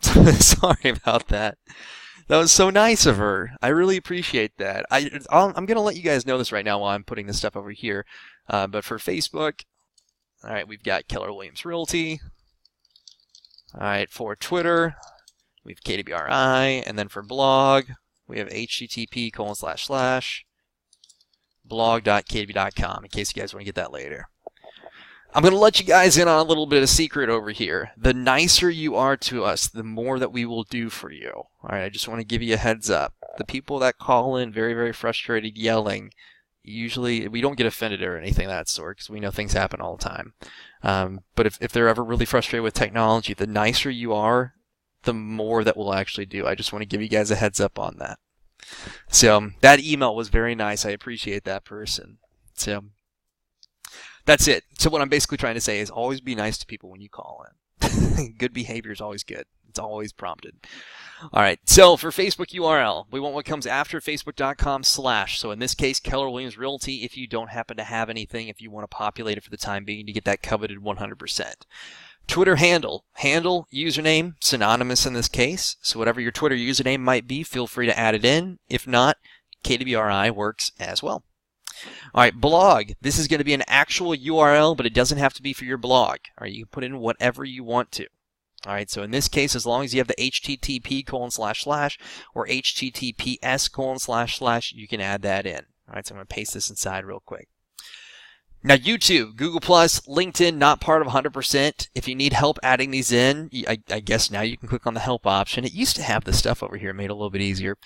[SPEAKER 1] Sorry about that. That was so nice of her. I really appreciate that. I'm going to let you guys know this right now while I'm putting this stuff over here. But for Facebook, all right, we've got Keller Williams Realty. All right, for Twitter, we have KWRI. And then for blog, we have http://blog.kw.com in case you guys want to get that later. I'm going to let you guys in on a little bit of secret over here. The nicer you are to us, the more that we will do for you. All right, I just want to give you a heads up. The people that call in very, very frustrated, yelling, usually we don't get offended or anything of that sort because we know things happen all the time. But if they're ever really frustrated with technology, the nicer you are, the more that we'll actually do. I just want to give you guys a heads up on that. So that email was very nice. I appreciate that person. So that's it. So what I'm basically trying to say is always be nice to people when you call in. Good behavior is always good. It's always prompted. All right. So for Facebook URL, we want what comes after facebook.com/. So in this case, Keller Williams Realty, if you don't happen to have anything, if you want to populate it for the time being to get that coveted 100%. Twitter handle. Handle, username, synonymous in this case. So whatever your Twitter username might be, feel free to add it in. If not, KWRI works as well. All right, blog. This is going to be an actual URL, but it doesn't have to be for your blog. All right, you can put in whatever you want to. All right, so in this case, as long as you have the http:// or https:// you can add that in. All right, so I'm going to paste this inside real quick. Now, YouTube, Google+, LinkedIn, not part of 100%. If you need help adding these in, I guess now you can click on the help option. It used to have this stuff over here, made it a little bit easier.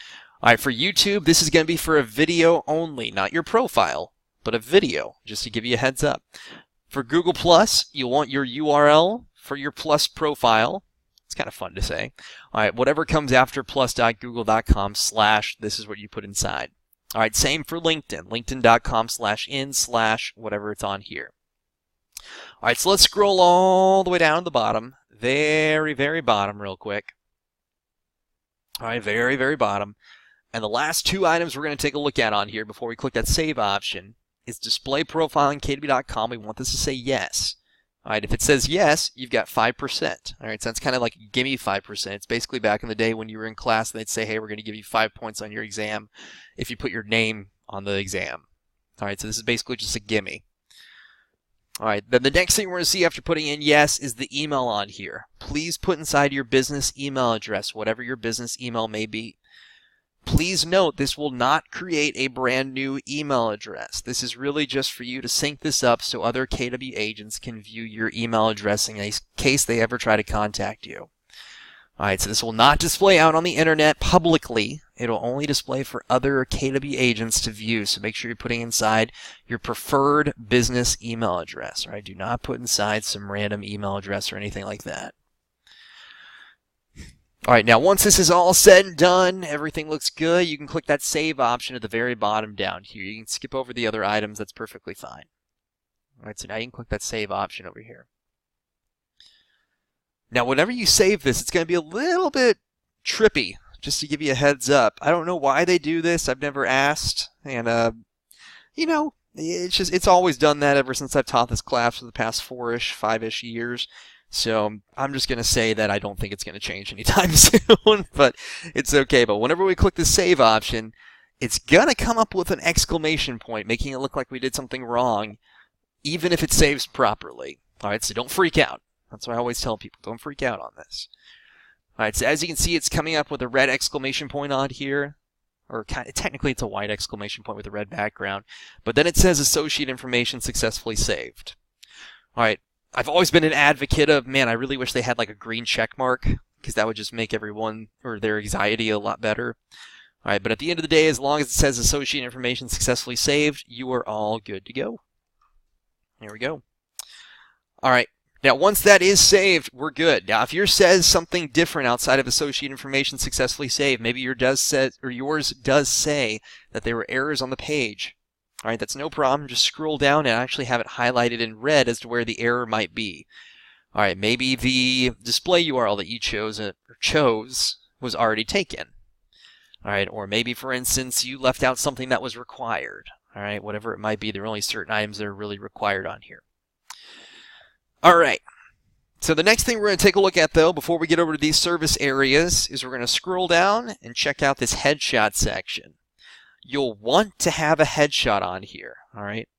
[SPEAKER 1] All right, for YouTube, this is going to be for a video only, not your profile, but a video, just to give you a heads up. For Google+, you'll want your URL for your Plus profile. It's kind of fun to say. All right, whatever comes after plus.google.com/ this is what you put inside. All right, same for LinkedIn, linkedin.com/in/ whatever it's on here. All right, so let's scroll all the way down to the bottom, very, very bottom real quick. All right, very, very bottom. And the last two items we're going to take a look at on here before we click that save option is display profile in KW.com. We want this to say yes. All right, if it says yes, you've got 5%. All right, so that's kind of like gimme 5%. It's basically back in the day when you were in class and they'd say, hey, we're going to give you 5 points on your exam if you put your name on the exam. All right, so this is basically just a gimme. All right, then the next thing we're going to see after putting in yes is the email on here. Please put inside your business email address, whatever your business email may be. Please note this will not create a brand new email address. This is really just for you to sync this up so other KW agents can view your email address in case they ever try to contact you. Alright, so this will not display out on the internet publicly. It'll only display for other KW agents to view. So make sure you're putting inside your preferred business email address. Alright, do not put inside some random email address or anything like that. All right, now once this is all said and done, everything looks good, you can click that save option at the very bottom down here. You can skip over the other items, that's perfectly fine. All right, so now you can click that save option over here. Now, whenever you save this, it's going to be a little bit trippy, just to give you a heads up. I don't know why they do this, I've never asked, and, you know, it's always done that ever since I've taught this class for the past 5-ish years. So I'm just going to say that I don't think it's going to change anytime soon, but it's okay. But whenever we click the save option, it's going to come up with an exclamation point, making it look like we did something wrong, even if it saves properly. All right, so don't freak out. That's what I always tell people. Don't freak out on this. All right, so as you can see, it's coming up with a red exclamation point on here. Or technically it's a white exclamation point with a red background. But then it says associate information successfully saved. All right. I've always been an advocate of, man, I really wish they had like a green check mark, because that would just make everyone or their anxiety a lot better. All right, but at the end of the day, as long as it says associate information successfully saved, you are all good to go. There we go. All right, now once that is saved, we're good. Now, if yours says something different outside of associate information successfully saved, maybe yours does say that there were errors on the page. All right, that's no problem. Just scroll down and actually have it highlighted in red as to where the error might be. All right, maybe the display URL that you chose was already taken. All right, or maybe, for instance, you left out something that was required. All right, whatever it might be, there are only certain items that are really required on here. All right, so the next thing we're going to take a look at, though, before we get over to these service areas, is we're going to scroll down and check out this headshot section. You'll want to have a headshot on here, all right?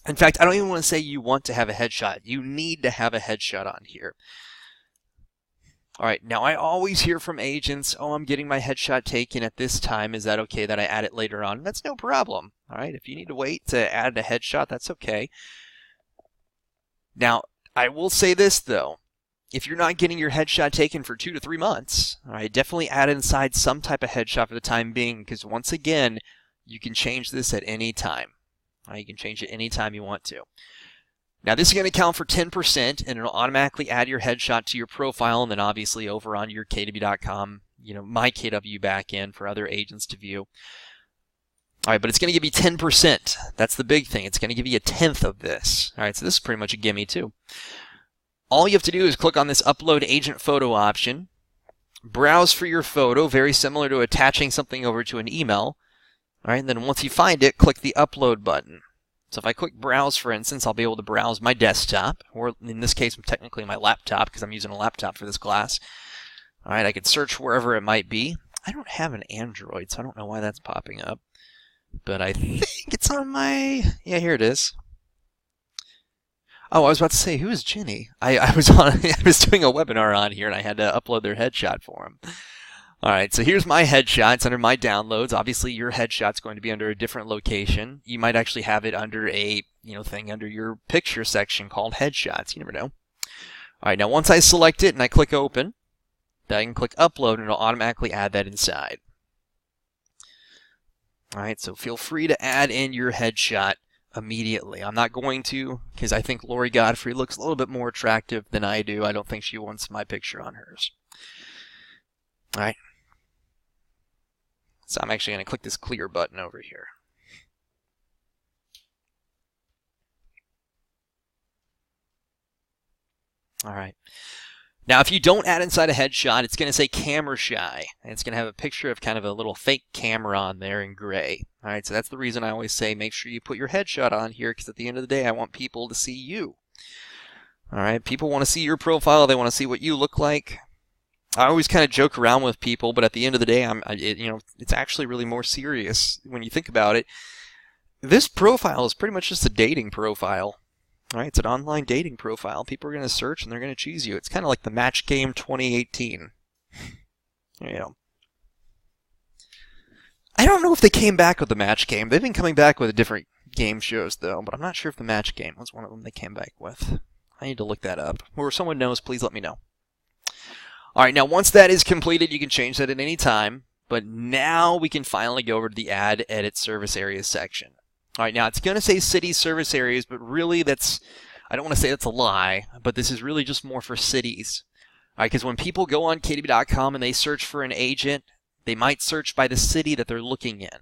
[SPEAKER 1] In fact, I don't even want to say you want to have a headshot. You need to have a headshot on here. All right, now I always hear from agents, oh, I'm getting my headshot taken at this time. Is that okay that I add it later on? That's no problem, all right? If you need to wait to add a headshot, that's okay. Now, I will say this, though. If you're not getting your headshot taken for 2 to 3 months, all right, definitely add inside some type of headshot for the time being, because once again, you can change this at any time. All right, you can change it anytime you want to. Now, this is going to count for 10%, and it'll automatically add your headshot to your profile, and then obviously over on your KW.com, myKW backend for other agents to view. All right, but it's going to give you 10%. That's the big thing. It's going to give you 1/10 of this. All right, so this is pretty much a gimme too. All you have to do is click on this Upload Agent Photo option, browse for your photo, very similar to attaching something over to an email. All right, and then once you find it, click the Upload button. So if I click browse, for instance, I'll be able to browse my desktop, or in this case, technically my laptop, because I'm using a laptop for this class. All right, I could search wherever it might be. I don't have an Android, so I don't know why that's popping up. But I think it's on my... Yeah, here it is. Oh, I was about to say, who is Jenny? I was doing a webinar on here, and I had to upload their headshot for him. All right, so here's my headshot. It's under my downloads. Obviously, your headshot's going to be under a different location. You might actually have it under a thing under your picture section called headshots. You never know. All right, now once I select it and I click open, then I can click upload, and it'll automatically add that inside. All right, so feel free to add in your headshot immediately. I'm not going to, because I think Lori Godfrey looks a little bit more attractive than I do. I don't think she wants my picture on hers. All right. So I'm actually going to click this clear button over here. All right. Now, if you don't add inside a headshot, it's going to say camera shy, and it's going to have a picture of kind of a little fake camera on there in gray. All right, so that's the reason I always say make sure you put your headshot on here, because at the end of the day, I want people to see you. All right, people want to see your profile. They want to see what you look like. I always kind of joke around with people, but at the end of the day, it's actually really more serious when you think about it. This profile is pretty much just a dating profile. All right, it's an online dating profile. People are going to search and they're going to choose you. It's kind of like the Match Game 2018. I don't know if they came back with the Match Game. They've been coming back with different game shows, though, but I'm not sure if the Match Game was one of them they came back with. I need to look that up. Or if someone knows, please let me know. All right, now once that is completed, you can change that at any time, but now we can finally go over to the Add, Edit, Service Areas section. All right, now it's going to say City Service Areas, but really I don't want to say that's a lie, but this is really just more for cities. All right, because when people go on myKW.com and they search for an agent, they might search by the city that they're looking in.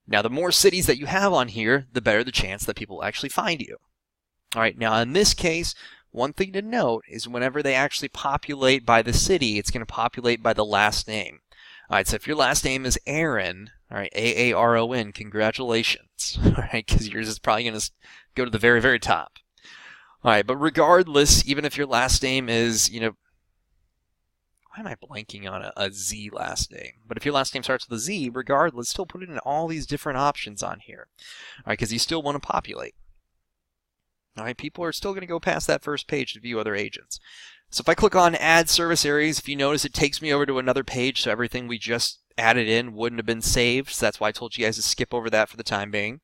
[SPEAKER 1] Now, the more cities that you have on here, the better the chance that people will actually find you. All right, now in this case, one thing to note is whenever they actually populate by the city, it's going to populate by the last name. All right, so if your last name is Aaron, all right, A-A-R-O-N, congratulations. All right, because yours is probably going to go to the very, very top. All right, but regardless, even if your last name is, why am I blanking on a Z last name? But if your last name starts with a Z, regardless, still put it in all these different options on here. All right, because you still want to populate. All right, people are still going to go past that first page to view other agents. So if I click on Add Service Areas, if you notice, it takes me over to another page, so everything we just added in wouldn't have been saved. So that's why I told you guys to skip over that for the time being.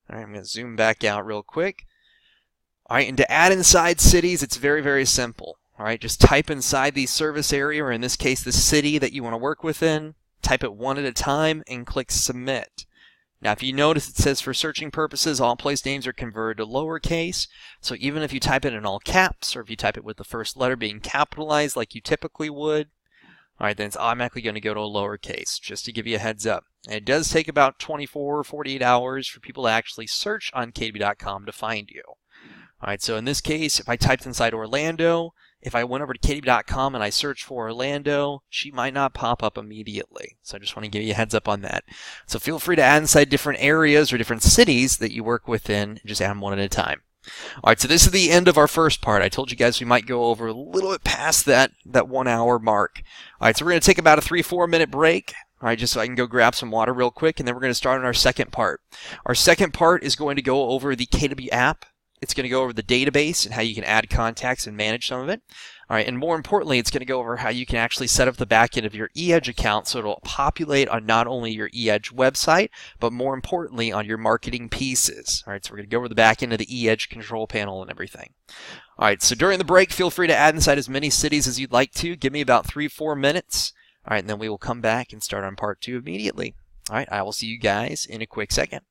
[SPEAKER 1] All right, I'm going to zoom back out real quick. All right, and to add inside cities, it's very, very simple. All right, just type inside the service area, or in this case, the city that you want to work within. Type it one at a time and click Submit. Now, if you notice, it says for searching purposes, all place names are converted to lowercase. So even if you type it in all caps, or if you type it with the first letter being capitalized like you typically would, all right, then it's automatically going to go to a lowercase, just to give you a heads up. And it does take about 24 or 48 hours for people to actually search on myKW.com to find you. All right, so in this case, if I typed inside Orlando, if I went over to myKW.com and I searched for Orlando, she might not pop up immediately. So I just want to give you a heads up on that. So feel free to add inside different areas or different cities that you work within, and just add them one at a time. All right, so this is the end of our first part. I told you guys we might go over a little bit past that 1 hour mark. All right, so we're going to take about a 3-4 minute break. All right, just so I can go grab some water real quick, and then we're going to start on our second part. Our second part is going to go over the KW app. It's going to go over the database and how you can add contacts and manage some of it. All right, and more importantly, it's going to go over how you can actually set up the back end of your eEdge account so it'll populate on not only your eEdge website, but more importantly on your marketing pieces. All right, so we're going to go over the back end of the eEdge control panel and everything. All right, so during the break, feel free to add inside as many cities as you'd like to. Give me about 3-4 minutes. All right, and then we will come back and start on part 2 immediately. All right, I will see you guys in a quick second.